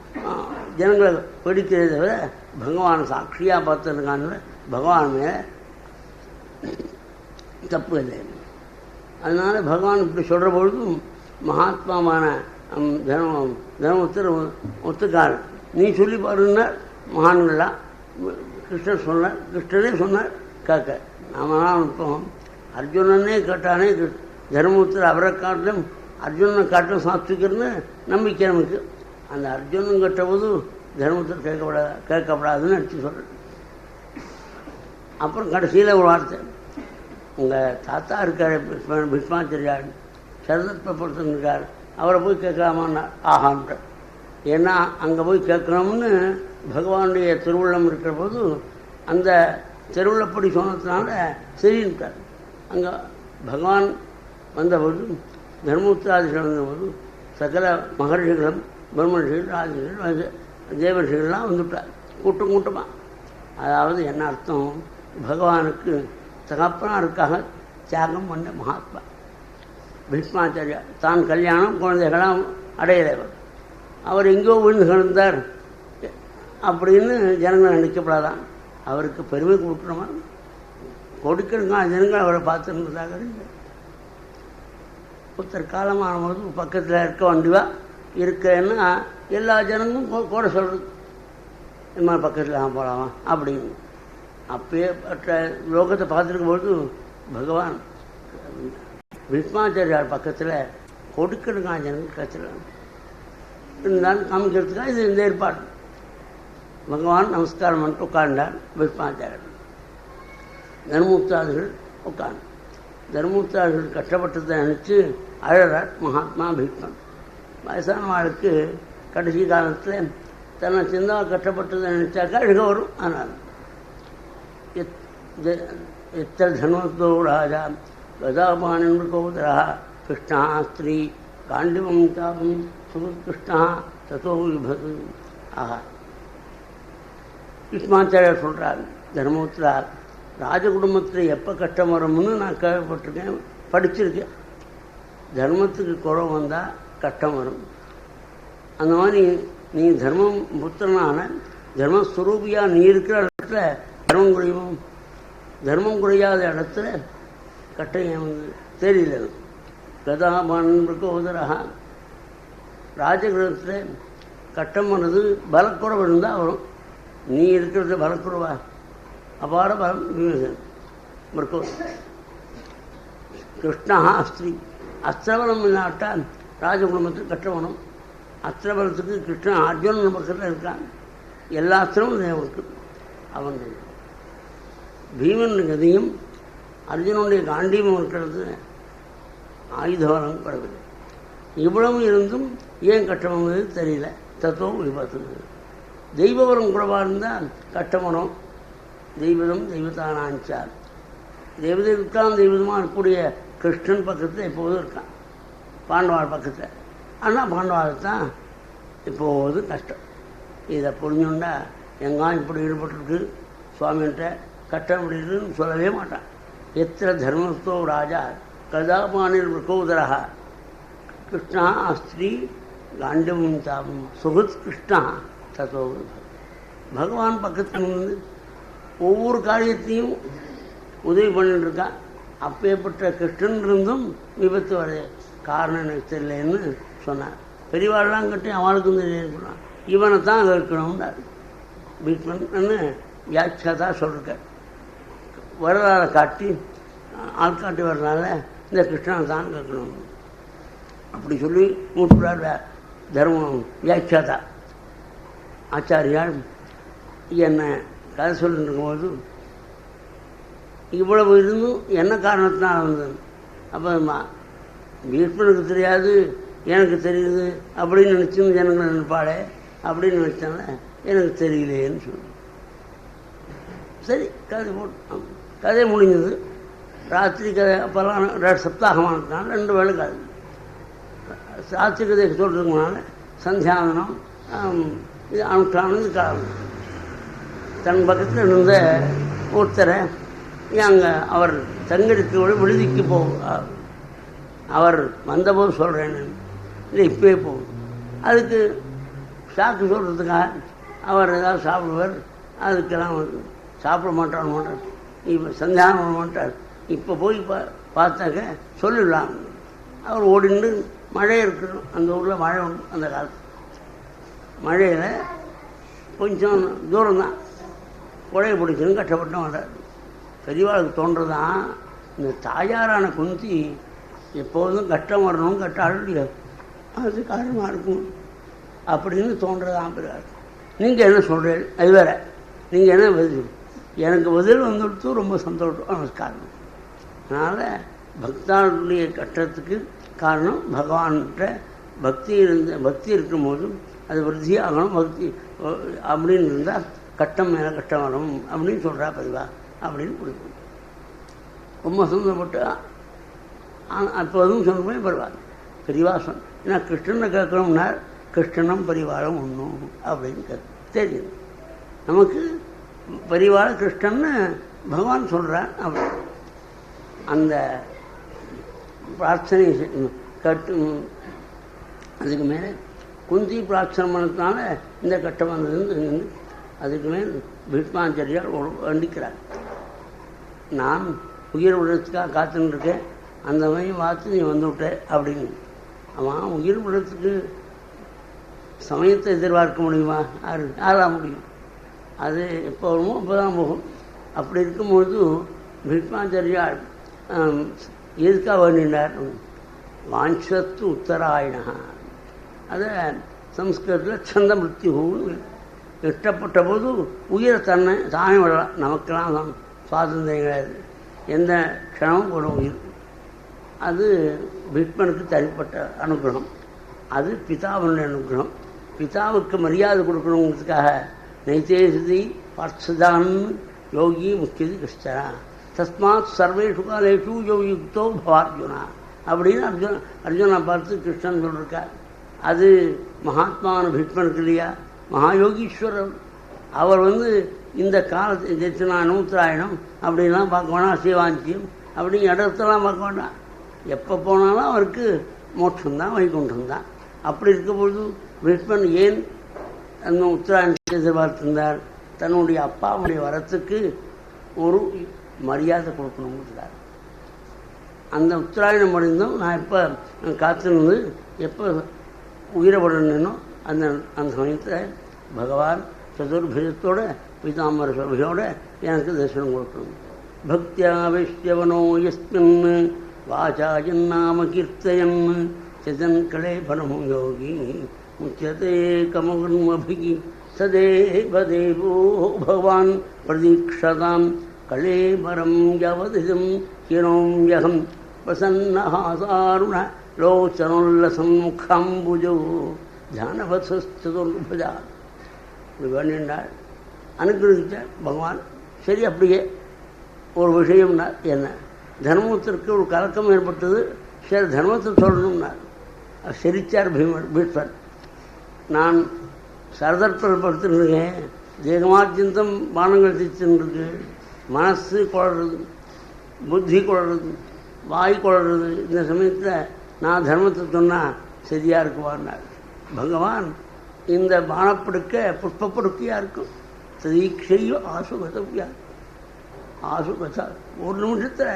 ஜனங்களை பிடிக்கிறத தவிர பகவான் சாட்சியாக பார்த்துருக்கான்னு பகவான் மேலே தப்பு இல்லை. அதனால் பகவான் இப்படி சொல்கிற பொழுதும் மகாத்மாவான தர்மபுத்தர் ஒத்துக்கார். நீ சொல்லி பாருன்னா மகான்கள்லாம் கிருஷ்ணர் சொன்னார், கிருஷ்ணரே சொன்னார் கேட்க. நாம இப்போ அர்ஜுனனே கேட்டானே தர்மபுத்தர் அவரை காட்டிலும் அர்ஜுனனை காட்டிலும் சாப்பிட்டுக்கிறன்னு நம்பிக்கை நமக்கு. அந்த அர்ஜுனன் கேட்டபோது தர்மபுத்தர் கேட்கப்படாதுன்னு அடிச்சு சொல்கிறேன். அப்புறம் கடைசியில் ஒரு வார்த்தை, உங்கள் தாத்தா இருக்கார் பீஷ்மாச்சாரியார், சரதத்வப்படுத்தன் இருக்கார், அவரை போய் கேட்கலாமான்னா ஆகான்ற. ஏன்னா அங்கே போய் கேட்கணும்னு பகவானுடைய திருவுள்ளம் இருக்கிற போது அந்த திருவுள்ளப்படி சொன்னதுனால சரின்ட்டார். அங்கே பகவான் வந்தபோது தர்மபுத்திராதிகள் வந்தபோது சகல மகர்ஷிகளும் பிரம்மர்ஷிகள் ஆதிகள் தேவர்ஷிகள்லாம் வந்துவிட்டார் கூட்டம் கூட்டமாக. அதாவது என்ன அர்த்தம், பகவானுக்கு தகப்பனாருக்காக தியாகம் பண்ண மகாத்மா பீஷ்மாச்சாரியா. தான் கல்யாணம் குழந்தைகளாம் அடையிறவர், அவர் எங்கேயோ விழுந்து கிடந்தார் அப்படின்னு ஜனங்கள் நினைக்கப்படாதான். அவருக்கு பெருமை கொடுக்கணுமா, கொடுக்கணுங்க. ஜனங்கள் அவரை பார்த்துருந்ததாக ஒருத்தர் காலமானபோது பக்கத்தில் இருக்க வண்டிவா இருக்கேன்னா எல்லா ஜனங்களும் கூட சொல்கிறது, இந்த மாதிரி பக்கத்தில் போகலாமா அப்படின்னு. அப்பயே மற்ற லோகத்தை பார்த்துருக்கும்போது பகவான் பீஷ்மாச்சாரியார் பக்கத்தில் கொடுக்கணுங்க ஜனங்கள் கற்றுக்கலாம் இருந்தாலும் காமிக்கிறதுக்காக இது இந்த ஏற்பாடு. பகவான் நமஸ்காரம் பண்ணிட்டு உட்கார்ந்தார். பீஷ்மாச்சாரியர் தர்மபுத்திராதிகள் உட்கார்ந்து தர்மபுத்திராதிகள் கஷ்டப்பட்டதை நினச்சி அழறார் மகாத்மா பீஷ்மன். வயசான வாழ்க்கு கடைசி காலத்தில் தன்னை சின்னதாக கஷ்டப்பட்டதை நினச்சாக்கா அழுக வரும். ஆனால் எத்தனை தர்மத்தோ ராஜா கதாபானன் கோதரா கிருஷ்ணா ஸ்திரீ காண்டிவம் தாபம் சுகிருஷ்ணா தத்தோ விபது. ஆஹா, பீஷ்மாச்சாரியார் சொல்கிறார், தர்மபுத்திரா ராஜ குடும்பத்தில் எப்போ கஷ்டம் வரும்னு நான் கேள்விப்பட்டிருக்கேன், படிச்சிருக்கேன். தர்மத்துக்கு குறை வந்தால் கஷ்டம் வரும். அந்த மாதிரி நீ தர்மம் புத்திரனான தர்மஸ்வரூபியாக நீ இருக்கிற இடத்துல தர்மம் குறையும். தர்மம் குறையாத இடத்துல கட்டம் தெரியல. கதாபானனுக்கு உதரகா ராஜகிரகத்தில் கட்டம் வர்றது பலக்குறவு இருந்தால் வரும். நீ இருக்கிறது பலக்குறவா அபார பலம் மிருக்கோ. கிருஷ்ணா அஸ்திரி அஸ்திரபலம் இல்லாட்டால் ராஜகுடும்பத்துக்கு கட்டவனும். அஸ்திரபலத்துக்கு கிருஷ்ணன் அர்ஜுனன் பக்கத்தில் இருக்கான். எல்லா அஸ்திரமும் தேவனுக்கு. அவன் பீமன் கதையும் அர்ஜுனனுடைய காண்டியமும் இருக்கிறது ஆயுதவரம் படவில்லை. இவ்வளவு இருந்தும் ஏன் கட்டம் தெரியல. தத்துவம் விபத்து. தெய்வவரம் குறைவாக இருந்தால் கட்டமனம். தெய்வதம் தெய்வத்தானாச்சார். தெய்வதற்கான தெய்வதமாக இருக்கக்கூடிய கிருஷ்ணன் பக்கத்தில் எப்போதும் இருக்கான். பாண்டவாள் பக்கத்தில். ஆனால் பாண்டவாள் தான் இப்போது கஷ்டம். இதை புரிஞ்சுண்டா எங்கா இப்படி ஈடுபட்டுருக்கு சுவாமிகிட்ட கட்டம் முடியுதுன்னு சொல்லவே மாட்டான். எத்தனை தர்மஸ்தோ ராஜா கதாபானில் கோதரா கிருஷ்ணா ஸ்திரீ காண்டவம் தாபம் சுகத் கிருஷ்ணா தத்தோ. பகவான் பக்கத்தில் வந்து ஒவ்வொரு காரியத்தையும் உதவி பண்ணிட்டு இருக்கான். அப்பேற்பட்ட கிருஷ்ணன் இருந்தும் விபத்து வர காரணம் எனக்கு தெரியலன்னு சொன்னார். பெரியவாள்லாம் கட்டி அவளுக்கும் தெரியணும். இவனை தான் கேட்கணும்னார் பீஷ்மன்னு வியாக்கியாதா சொல்லிருக்க. வரலாறை காட்டி ஆள்காட்டி வரனால இந்த கிருஷ்ணனை தான் கேட்கணும் அப்படி சொல்லி மூட்டுறார் தர்மம் வியாக்கியாதா. ஆச்சாரியால் என்னை கதை சொல்லிட்டு இருக்கும்போது இவ்வளவு இருந்தும் என்ன காரணத்தினால் வந்தது. அப்போ பீஷ்மனுக்கு தெரியாது எனக்கு தெரியுது அப்படின்னு நினச்சுன்னு ஜனங்களை நினைப்பாளே அப்படின்னு நினச்சால எனக்கு தெரியலேன்னு சொல்லு. சரி கதை போட்டு கதை முடிஞ்சது. ராத்திரி கதை அப்போல்லாம் சப்தாகமானதுனால 2 வேளை கதை. ராத்திரி கதை சொல்கிறதுக்கு முன்னால் சந்தியாவனம் இது அனுஷ்டானம் காலம். தன் பக்கத்தில் இருந்த ஒருத்தரை அங்கே அவர் தங்கெடுத்து விடுதிக்கு போவார். அவர் வந்தபோது சொல்கிறேன்னு இல்லை இப்போயே போகும். அதுக்கு சாக்கு சொல்கிறதுக்காக அவர் ஏதாவது சாப்பிடுவார். அதுக்கெல்லாம் சாப்பிட மாட்டார். இப்போ சந்தியானம் பண்ண மாட்டார். இப்போ போய் பார்த்தாக்க சொல்லிடலாம். அவர் ஓடிண்டு மழை இருக்கணும். அந்த ஊரில் மழை உண்டு. அந்த காலத்து மழையில் கொஞ்சம் தூரம்தான். உடைய பிடிக்கணும் கஷ்டப்பட்டும் வர்றார். பெரியவாளுக்கு தோன்றதான் இந்த தாயாரான குந்தி எப்போதும் கஷ்டம் வரணும் கட்டாலும் இல்லையோ அது காரணமாக இருக்கும் அப்படின்னு தோன்றதான் பெரியார். நீங்கள் என்ன சொல்கிறீர்கள் அது வேற. நீங்கள் என்ன பதில்? எனக்கு பதில் வந்துடுத்து ரொம்ப சந்தோஷம். நமஸ்காரம். அதனால் பக்தாளுடைய கஷ்டத்துக்கு காரணம் பகவான்கிட்ட பக்தி இருக்கும்போதும் அது விருத்தியாகணும். பக்தி அப்படின்னு இருந்தால் கட்டம் மேலே கஷ்டம் வரும் அப்படின்னு சொல்கிறா பெரியவா அப்படின்னு பிடிக்கும். ரொம்ப சந்தோஷப்பட்டு அப்போதும் சொல்லுமே பரவாயில்ல. பெரியவா சொன்ன ஏன்னா கிருஷ்ணனை கேட்கணும்னா கிருஷ்ணனும் பரிவாரம் ஒன்றும் அப்படின்னு தெரியுது நமக்கு. பரிவார கிருஷ்ணன்னு பகவான் சொல்கிறான். அப்படி அந்த பிரார்த்தனை கட்டு. அதுக்கு மேலே குந்தி பிரார்த்தனை பண்ணதுனால இந்த கட்டம் வந்ததுன்னு அதுக்கு மேல் பீஷ்மாச்சாரியார் வேண்டிக்கிறார். நான் உயிர் விடுறதுக்காக காத்துன்னு இருக்கேன். அந்த மாதிரி பார்த்து நீ வந்துவிட்ட அப்படின்னு. அவன் உயிர் படத்துக்கு சமயத்தை எதிர்பார்க்க முடியுமா? யாரா முடியும்? அது எப்போ வருமோ அப்போ தான் போகும். அப்படி இருக்கும்பொழுது பீஷ்மாச்சாரியார் எதுக்காக வேண்டினார்? வாஞ்சத்து உத்தராயணா, அதை சம்ஸ்கிருதத்தில் சந்த மிருத்யுன்னு இஷ்டப்பட்ட போது உயிரை தானே விடலாம். நமக்கெல்லாம் சுவாதந்திரம் கிடையாது, எந்த க்ஷணமும் ஒரு உயிர். அது பீஷ்மனுக்கு தனிப்பட்ட அனுகிரகம், அது பிதாவினுடைய அனுகிரகம். பிதாவுக்கு மரியாதை கொடுக்கணுங்கிறதுக்காக நைத்தேசி பார்த்தான் யோகி முக்கியது கிருஷ்ணா தஸ்மாத் சர்வேஷு காலேஷு யோகியுக்தோ பவார்ஜுனா அப்படின்னு அர்ஜுனா பார்த்து கிருஷ்ணன் சொல்லியிருக்கார். அது மகாத்மான பீஷ்மனுக்கு இல்லையா? மகாயோகீஸ்வரர் அவர் இந்த காலத்து தட்சிணாயனம் உத்தராயணம் அப்படின்லாம் பார்க்க வேணாம், சிவாஞ்சியம் அப்படிங்கிற இடத்தெல்லாம் பார்க்க வேண்டாம். எப்போ போனாலும் அவருக்கு மோட்சம்தான், வைகுண்டம்தான். அப்படி இருக்கும்பொழுது பீஷ்மன் ஏன் அந்த உத்தராயணத்தை எதிர்பார்த்திருந்தார்? தன்னுடைய அப்பாவுடைய வரத்துக்கு ஒரு மரியாதை கொடுக்கணுங்கிறார். அந்த உத்தராயணம் முடிந்தும் நான் எப்போ காத்திருந்து எப்போ உயிரை விடணும் அந்த சமயத்தில் பகவான் சதுர்புஜத்தோட பீதாம்பர சபையோட எனக்கு தரிசனம் கொடுக்கணும். பக்தியாவேஷ்யவனோ யஸ்மின் வாசாயன்னாம கீர்த்தயன் சதன் கலே பரமோ யோகி முச்சதே கமகுர்மபி சதேவ தேவோ பகவான் பிரதீக்ஷதாம் கலேபரம் யவதிதம் ஹிரோம் யகம் பிரசன்னஹாசாருண லோச்சனோல்லசம் முகாம்புஜோ தியானவசதுர்புஜா வேண்டாள் அனுகிரகித்த பகவான். சரி, அப்படியே ஒரு விஷயம்னா என்ன? தர்மத்திற்கு ஒரு கலக்கம் ஏற்பட்டது. சரி, தர்மத்தை சொல்லணும்னார். சிரிச்சார் பீஷ்மர். நான் சரதற்படுத்திருக்கேன், தேகமார்ஜிந்தம் பானங்கள் திச்சுருக்கு, மனசு குளறது, புத்தி குளறது, வாய் குளறது. இந்த சமயத்தில் நான் தர்மத்தை சொன்னால் சரியாக இருக்குவார்னார். பகவான் இந்த பானப்படுக்க புஷ்பப்படுக்கையாக இருக்கும். தீட்சையும் ஆசுகதவியா ஆசுகதா ஒரு நிமிஷத்தில்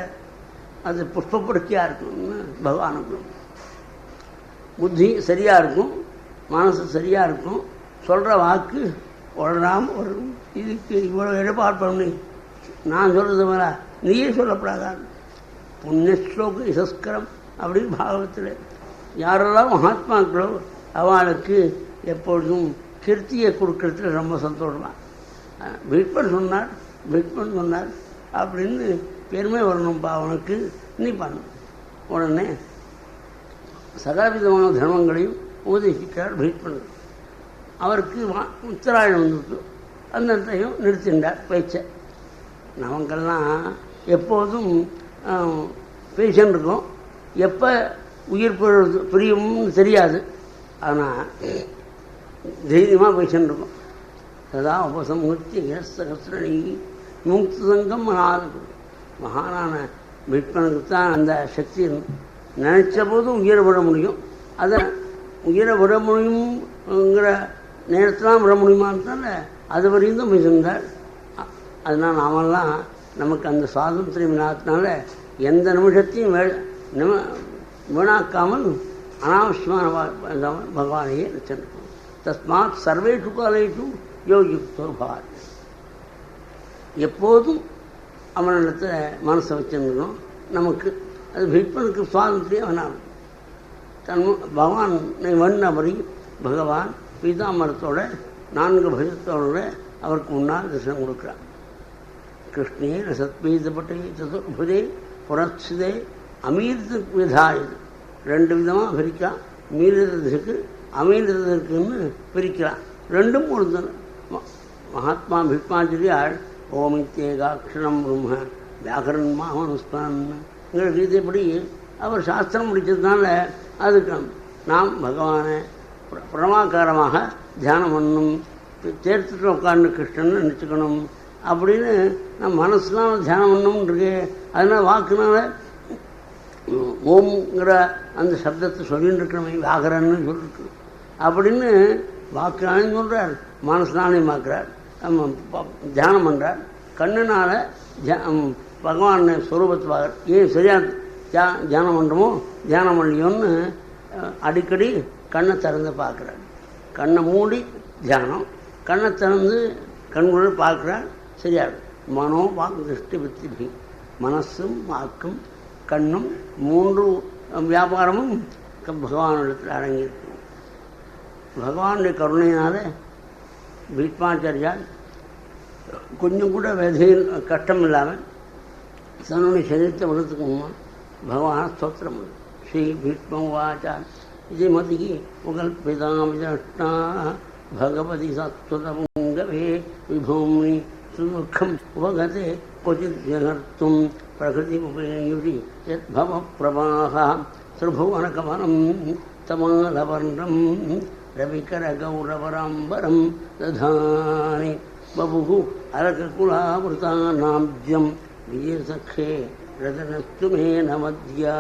அது புஷ்பப்படுக்கையாக இருக்கும்னு பகவானுக்கு. புத்தி சரியாக இருக்கும், மனசு சரியாக இருக்கும், சொல்கிற வாக்கு உடனாமல் வரும். இதுக்கு இவ்வளோ இடப்பாடு பண்ணி நான் சொல்கிறது மேல நீயே சொல்லப்படாதான். புண்ணியஸ்லோக இசஸ்கரம் அப்படின்னு பாகவத்தில் யாரெல்லாம் மகாத்மாக்களோ அவளுக்கு எப்பொழுதும் கீர்த்தியை கொடுக்கறதுல ரொம்ப சந்தோஷமாக. பீஷ்மன் சொன்னார் அப்படின்னு பெருமை வரணும்ப்பா அவனுக்கு, நீ பண்ணு. உடனே சகலவிதமான தர்மங்களையும் உபதேசிக்கிறார் பீஷ்மன். அவருக்கு உத்தராயணம் வந்துட்டு அந்தத்தையும் நிறுத்தின்றார் பேச்சை. நமக்கெல்லாம் எப்போதும் பேஷன் இருக்கும், எப்போ உயிர் பிரியும்னு தெரியாது. ஆனால் தைரியமாக பேஷன் இருக்கும். அதான் உபசமுத்தி சகசிரணி முக்தி சங்கம் மகானான பீஷ்மனுக்கு தான் அந்த சக்தி நினைச்ச போதும் உயிரை விட முடியும். அதை உயிரை விட முடியுங்கிற நேரத்தில் விட முடியுமான்னு அது வரையும் தான் பேசியிருந்தார். அதனால் நாமெல்லாம் நமக்கு அந்த சுவாதந்திரம் இல்லாததுனால எந்த நிமிஷத்தையும் வீணாக்காமல் அனாவசியமான பகவானையே நினைச்சிருக்கோம். தஸ்மாத் சர்வேஷு காலேஷு யோகியுக்தோ பவான். எப்போதும் அவனிடத்தில் மனசை வச்சிருந்தோம். நமக்கு அது பீஷ்மனுக்கு சுவாதந்திரம் வேணாம். பகவானை வண்ணபடி பகவான் பீதாமரத்தோட 4 பஜத்தோட அவருக்கு முன்னால் தரிசனம் கொடுக்குறார். கிருஷ்ணே ரசத்பீதப்பட்டே சதுர்புதே புரட்சிதே அமீர்த விதாயுது. 2 விதமாக பிரிக்கலாம். மீறதுக்கு அமீர்தற்குன்னு பிரிக்கலாம். 2ம் பொருந்தன. மகாத்மா பீஷ்மாச்சாரியார் ஓமித்தேகாட்சரம் பிரம்ம வியாகரன் மாமனுஸ்மரன் கீதைப்படி அவர் சாஸ்திரம் முடித்ததுனால அதுக்கு நாம் பகவானை பிரமாக்காரமாக தியானம் பண்ணணும், தேர்த்துட்டு உட்காந்து கிருஷ்ணன்னு நினச்சிக்கணும் அப்படின்னு நம்ம மனசுலாம் தியானம் பண்ணணும்னு இருக்கு. அதனால் வாக்குனால ஓம்ங்கிற அந்த சப்தத்தை சொல்லின்னு இருக்கணுமே, வியாகரன்னு சொல்லிருக்கு அப்படின்னு வாக்குனாலே சொல்கிறார், மனசுனாலே மாக்குறார், தியானம் பண்ணுறார். கண்ணுனால் பகவான் ஸ்வரூபத்தை பார்க்குறார். ஏன் சரியாக தியானம் பண்ணுறோமோ தியானம் பண்ணலையோன்னு அடிக்கடி கண்ணை திறந்து பார்க்குறார். கண்ணை மூடி தியானம், கண்ணை திறந்து கண்களோடு பார்க்குறார். சரியாகும். மனோ வாக்கு திருஷ்டி வித்தி, மனசும் வாக்கும் கண்ணும் 3 வியாபாரமும் பகவானிடத்தில் அடங்கியிருக்கு. பகவானுடைய கருணையினால பீஷ்மாச்சாரியால் கொஞ்சம் கூட விதையில் கஷ்டம் இல்லாமல் தன்னுடைய சரீரத்தை வளர்த்துக்கு பகவான ஸ்தோத்திரம். ஸ்ரீ பீஷ்ம வாச்சா இதே மதிக்கு உங்கள் பிதாமிதா பகவதி சத்வதமுங்கவே விபூமி சுதுக்கம் உபகதே கொச்சித் ஜகர்த்தும் பிரகிருதி உபயுரி யத்பவ பிரவாஹ திரிபுவனகமனம் தமாலவர்ணம் ரவிகரகௌரவராம்பரம் ததானி பபுகு அரககுலாவிருதாநாப்ஜம் விஜயசखे ரதனஸ்து மே நமத்யா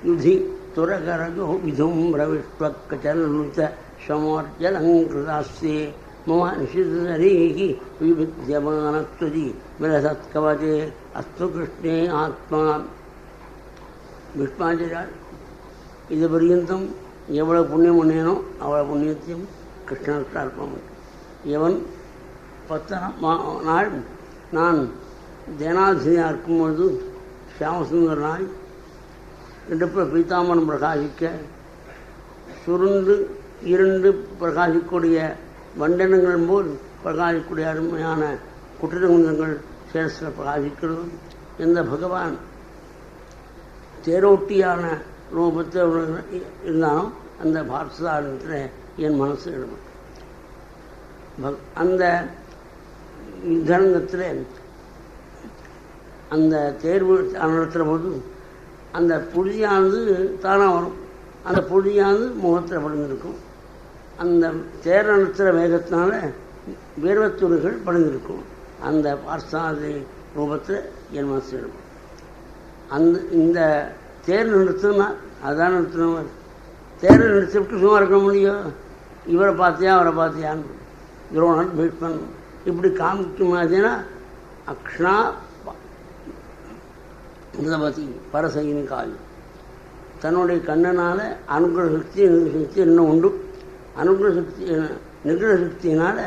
யுதி துரகரஜோ விதும்ரவிஷ்வக்கச்சலுச்ச சமோர்ஜலங்கிருதாஸ்யே மம நிஷிதரீகி விவித்யமானத்வதி விலசத்கவச்சே அஸ்து கிருஷ்ணே ஆத்மா. பீஷ்மாச்சாரியார் இது பர்யந்தம் எவ்வளோ புண்ணியம் பண்ணியனோ அவ்வளோ புண்ணியத்தையும் கிருஷ்ணனுக்கு அர்ப்பணம். எவன் 10 நாள் நான் தேனாதிபதியாக இருக்கும்பொழுது சியாமசுந்தர நாள் இடுப்பில் பீதாம்பரம் பிரகாசிக்க சுருண்டு 2 பிரகாசிக்கூடிய வண்டனங்கள் போல் பிரகாசிக்கூடிய அருமையான குற்றகுந்தங்கள் சேரஸில் பிரகாசிக்கிறது. இந்த பகவான் தேரோட்டியான ரூபத்தில் இருந்தாலும் அந்த பார்சதாரத்தில் என் மனசு எழுதும். அந்த யுத்தரங்கத்தில் அந்த தேர்வு நடத்துகிற போது அந்த புழுதியானது தானாக வரும். அந்த புழுதியானது முகத்தில் படுந்திருக்கும். அந்த தேர் நடத்துகிற வேகத்தினால வேர்வத்துறைகள் படுந்திருக்கும். அந்த பார்சாதி ரூபத்தில் என் மனசு எழுதும். இந்த தேர் நிறுத்தினா அதான் நிறுத்தினவர். தேரை நிறுத்திவிட்டு சும்மா இருக்க முடியும்? இவரை பார்த்தியா அவரை பார்த்தியான்னு துரோணன் பீஷ்மன் இப்படி காமிக்கும் மாதிரினா அக்ஷணா மிருதபதி பரசகினி கால் தன்னுடைய கண்ணனால் அனுகிரக சக்தி சக்தி இன்னும் உண்டு. அனுகிரக சக்தி நிகிரக சக்தியினால்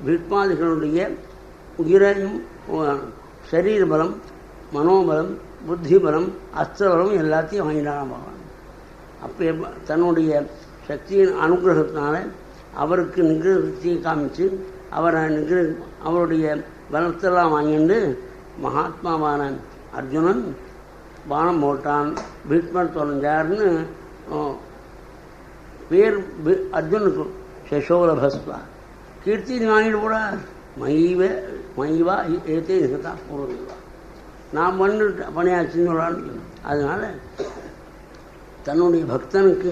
பீஷ்மாதிகளுடைய உயிரையும் சரீர பலம், மனோபலம், புத்தி பலம், அஸ்திரபலம் எல்லாத்தையும் வாங்கினான் பகவான். அப்போ தன்னுடைய சக்தியின் அனுகிரகத்தினால அவருக்கு நிகிரக சக்தியை காமிச்சு அவருடைய பலத்தெல்லாம் வாங்கிட்டு மகாத்மாவான அர்ஜுனன் பானம் போட்டான். பீஷ்மர் தொலைஞ்சார்னு பேர் அர்ஜுனுக்கு சசோலபஸ்வா கீர்த்தி வாங்கிட்டு போட மைவா ஏத்தே நிகழ்த்தா பூர்வா நான் பணியாச்சுன்னு சொல்லான்னு. அதனால் தன்னுடைய பக்தனுக்கு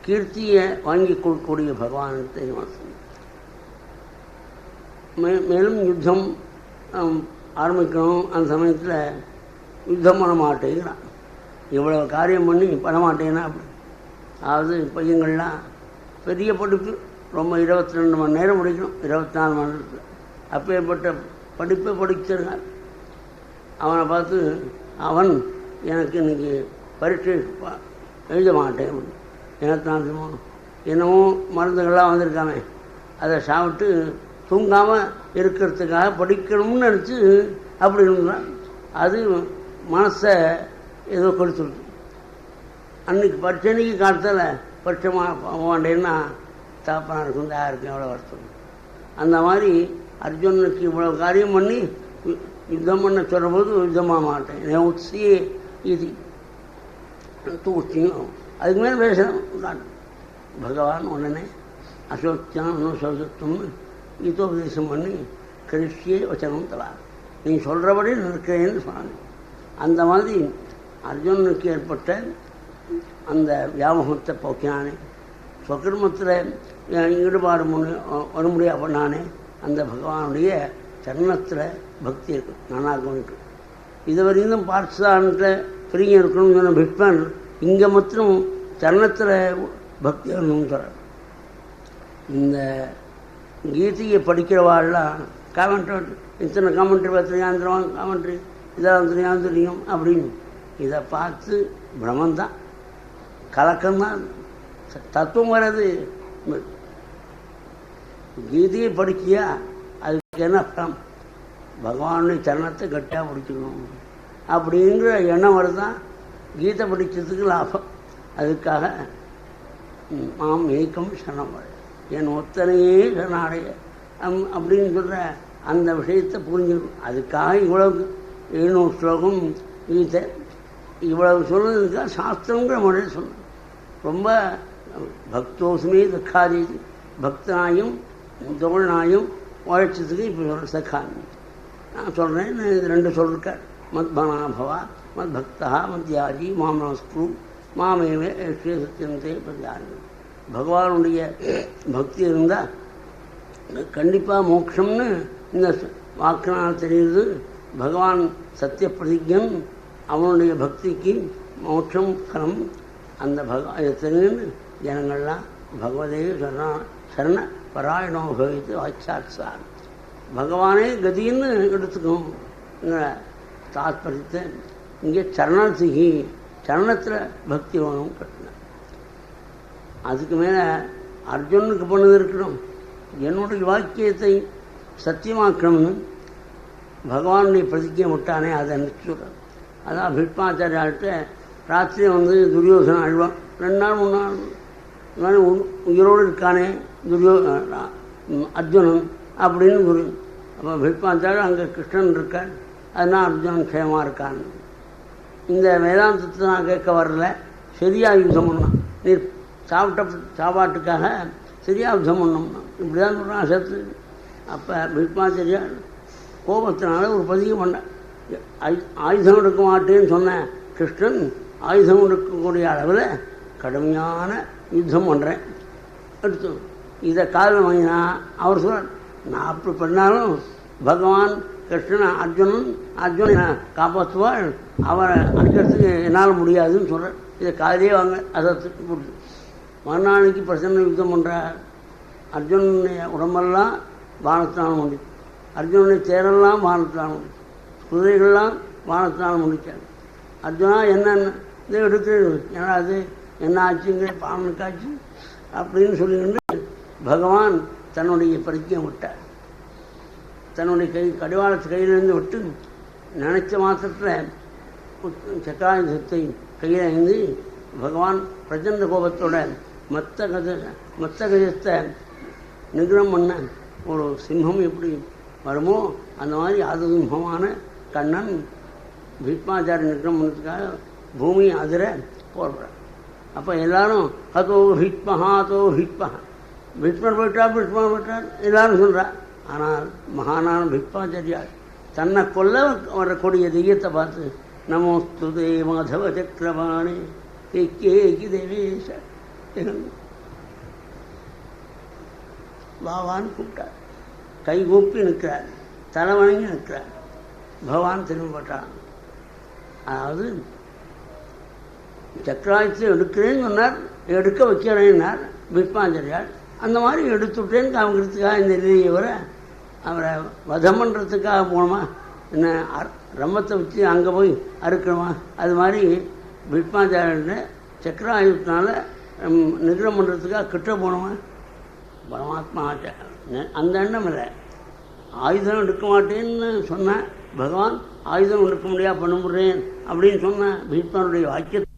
கீர்த்தியை வாங்கி கொடுக்கக்கூடிய பகவானுக்கு மேலும் யுத்தம் ஆரம்பிக்கணும். அந்த சமயத்தில் யுத்தம் பண்ண மாட்டேங்கிறான். இவ்வளோ காரியம் பண்ணி பண்ண மாட்டேன்னா அப்படி. அதாவது பையங்கள்லாம் பெரிய படிப்பு ரொம்ப 22 மணி நேரம் படிக்கணும், 24 மணி நேரத்தில். அப்பேற்பட்ட படிப்பை படிச்சிருக்கான். அவனை பார்த்து அவன் எனக்கு இன்றைக்கி பரீட்சை எழுத மாட்டேன். எனக்கு என்னமோ மருந்துகள்லாம் வந்திருக்காமே அதை சாப்பிட்டு தூங்காமல் இருக்கிறதுக்காக படிக்கணும்னு நினச்சி அப்படி இருந்தான். அது மனசை ஏதோ கொடுத்துருக்கு. அன்றைக்கி பரீட்சைக்கு காலத்தில் பட்சமாக போக மாட்டேன்னா தாப்பனாக இருக்கும், யாருக்கும் எவ்வளோ வருத்தம். அந்த மாதிரி அர்ஜுனுக்கு இவ்வளோ காரியம் பண்ணி யுத்தம் பண்ண சொல்லும்போது யுத்தமாக மாட்டேன் உச்சியே இது தூச்சியும் அதுக்கு மேலே பேசணும். பகவான் உடனே அசோத்தியம் சௌசத்துவம்னு கீதோபதேசம் பண்ணி கிருஷ்யே வச்சனம் தலா நீ சொல்கிறபடி இருக்கிறேன்னு சொன்னாங்க. அந்த மாதிரி அர்ஜுனனுக்கு ஏற்பட்ட அந்த வியாமோகத்தை போக்கினானே, ஸ்வகர்மத்தில் ஈடுபாடு வரும்படியாக பண்ணானே, அந்த பகவானுடைய சரணத்தில் பக்தி இருக்கும். நானாக கவனிக்கும். இதுவரையும் பார்த்சான்கிட்ட பிரியம் இருக்கணும்னு சொன்ன பீஷ்மன் இங்கே மாத்திரம் சரணத்தில் பக்தி வரணும்னு சொல்கிறார். இந்த கீதையை படிக்கிறவாள்லாம் காமெண்ட்ரி இத்தனை காமெண்ட்ரி பார்த்துருக்கான் காமெண்ட்ரி இதெல்லாம் தெரியும் அப்படின்னு இதை பார்த்து பிரமந்தான், கலக்கம்தான். தத்துவம் வர்றது கீதையை படிக்கியா, அதுக்கு என்ன அர்த்தம்? பகவானுடைய சரணத்தை கட்டியாக பிடிச்சிக்கணும் அப்படிங்கிற எண்ணம் வருதான் கீதை படிக்கிறதுக்கு லாபம். அதுக்காக மாம் ஏக்கம் சரணம் என் ஒத்தனையே சரணாடைய அப்படின்னு சொல்கிற அந்த விஷயத்தை புரிஞ்சுக்கணும். அதுக்காக இவ்வளவு 700 ஸ்லோகம் கீதை இவ்வளவு சொல்றதுக்காக சாஸ்திரங்கிற முறையில் சொல்லணும். ரொம்ப பக்தோசுமே துக்காதி, பக்தனாயும் தோழனாயும் உழைச்சதுக்கு இப்போ சொல்கிற சக்காமி நான் சொல்கிறேன். 2 சொல்லிருக்கார். மத்பனாபவா மத் பக்தா மத்யாஜி மாம் நமஸ்குரு மாமேவே சத்தியந்தே பிரஜாரி. பகவானுடைய பக்தி இருந்தால் கண்டிப்பாக மோட்சம்னு இந்த வாக்கினால் தெரியுது. பகவான் சத்திய பிரதிஜன், அவனுடைய பக்திக்கு மோட்சம் கரம். அந்த தெரியுன்னு ஜனங்கள்லாம் பகவதே சரண பராயணோ பவித்து வாச்சாட்சார், பகவானே கதின்னு எடுத்துக்கும் தாத்பரியத்தை. இங்கே சரணசிகி, சரணத்தில் பக்தி வேணும் கட்டினேன். அதுக்கு மேலே அர்ஜுனுக்கு பண்ணது இருக்கணும். என்னுடைய வாக்கியத்தை சத்தியமாக்கணும்னு பகவானுடைய பிரதிஜை விட்டானே, அதை நிச்சயம். அதான் பீஷ்மாச்சாரியார்கிட்ட ராத்திரி வந்து துரியோசனம் அழுவான். 2 நாள் 3 நாள் மாதிரி உயிரோடு இருக்கானே அர்ஜுனன் அப்படின்னு குரு. அப்போ பீஷ்மாச்சாரியர் அங்கே கிருஷ்ணன் இருக்கார், அதனால் அர்ஜுனன் க்ஷேமாக இருக்கான். இந்த வேதாந்தத்தை நான் கேட்க வரல, சரியாக யுத்தம் பண்ணான். நீ சாப்பாட்டுக்காக சரியாக யுத்தம் பண்ணோம்னா இப்படி தான் சொல்கிறான் சேர்த்து. அப்போ பீஷ்மாச்சாரியார் கோபத்தினால ஒரு பதிவு பண்ணேன். ஆயுதம் எடுக்க மாட்டேன்னு சொன்னேன். கிருஷ்ணன் ஆயுதம் எடுக்கக்கூடிய அளவில் கடுமையான யுத்தம் பண்ணுறேன் எடுத்து இதை காரணம் வாங்கினா அவர் சொல்கிறார், நான் அப்படி பண்ணாலும் பகவான் கிருஷ்ணன் அர்ஜுனனை காப்பாற்றுவாள், அவரை அடிக்கிறதுக்கு என்னால் முடியாதுன்னு சொல்கிறேன். இதை காலையே வாங்க அதை கொடுத்து மறுநாளைக்கு பிரசன்ன யுத்தம் பண்ணுறார். அர்ஜுனனுடைய உடம்பெல்லாம் வானத்தினால் முடிச்சு, அர்ஜுனனுடைய தேரெல்லாம் வானத்தினால் முடிச்சு, குதிரைகள்லாம் வானத்தினால் முடித்தார். அர்ஜுனா என்னென்ன இதை எடுத்து ஏன்னா அது என்ன ஆச்சுங்கிற பாவனுக்காச்சு அப்படின்னு சொல்லிக்கிட்டு பகவான் தன்னுடைய பரிச்சயம் விட்டார். தன்னுடைய கடிவாளத்து கையிலிருந்து விட்டு நினைச்ச மாத்திரத்தில் சக்கராயுதத்தை கையில் இருந்து பகவான் பிரச்சண்ட கோபத்தோட மத்த கஜத்தை நிகிரம் பண்ண ஒரு சிம்மம் எப்படி வருமோ அந்த மாதிரி அது சிம்மமான கண்ணன் பீஷ்மாச்சாரிய நிகிரம் பண்ணதுக்காக பூமி அதிர போடுறார். அப்போ எல்லாரும் அதோ ஹிட்மஹா அதோ ஹிட்மஹா, பீஷ்மர் போயிட்டார் எல்லாரும் சொல்கிறார். ஆனால் மகானான பீஷ்மாச்சாரியார் தன்னை கொல்ல வரக்கூடிய தெய்யத்தை பார்த்து நமோஸ்துதே மாதவ சக்கரபாணி ஏகி தேவேஷ பாவான்னு கூப்பிட்டார். கை கூப்பி நிற்கிறார், தலை வணங்கி நிற்கிறார். பகவான் திரும்பப்பட்டான். அதாவது சக்கராயுதத்தை எடுக்கிறேன்னு சொன்னார், எடுக்க வைக்கிறேன்னார் பீஷ்மாச்சாரியார். அந்த மாதிரி எடுத்துட்டேன்னு காமிக்கிறதுக்காக இந்த லீலையை அவரை வதம் பண்ணுறதுக்காக போகணுமா என்ன, ரம்மத்தை வச்சு அங்கே போய் அறுக்கணுமா? அது மாதிரி பீஷ்மாச்சாரிய சக்கராயுதத்தினால நிகிரம் பண்ணுறதுக்காக கிட்ட போகணுமா? பரமாத்மா அந்த எண்ணம் இல்லை. ஆயுதம் எடுக்க மாட்டேன்னு சொன்னேன், பகவான் ஆயுதம் எடுக்க முடியாது பண்ண முடியேன் அப்படின்னு சொன்ன பீஷ்மனுடைய வாக்கியத்தை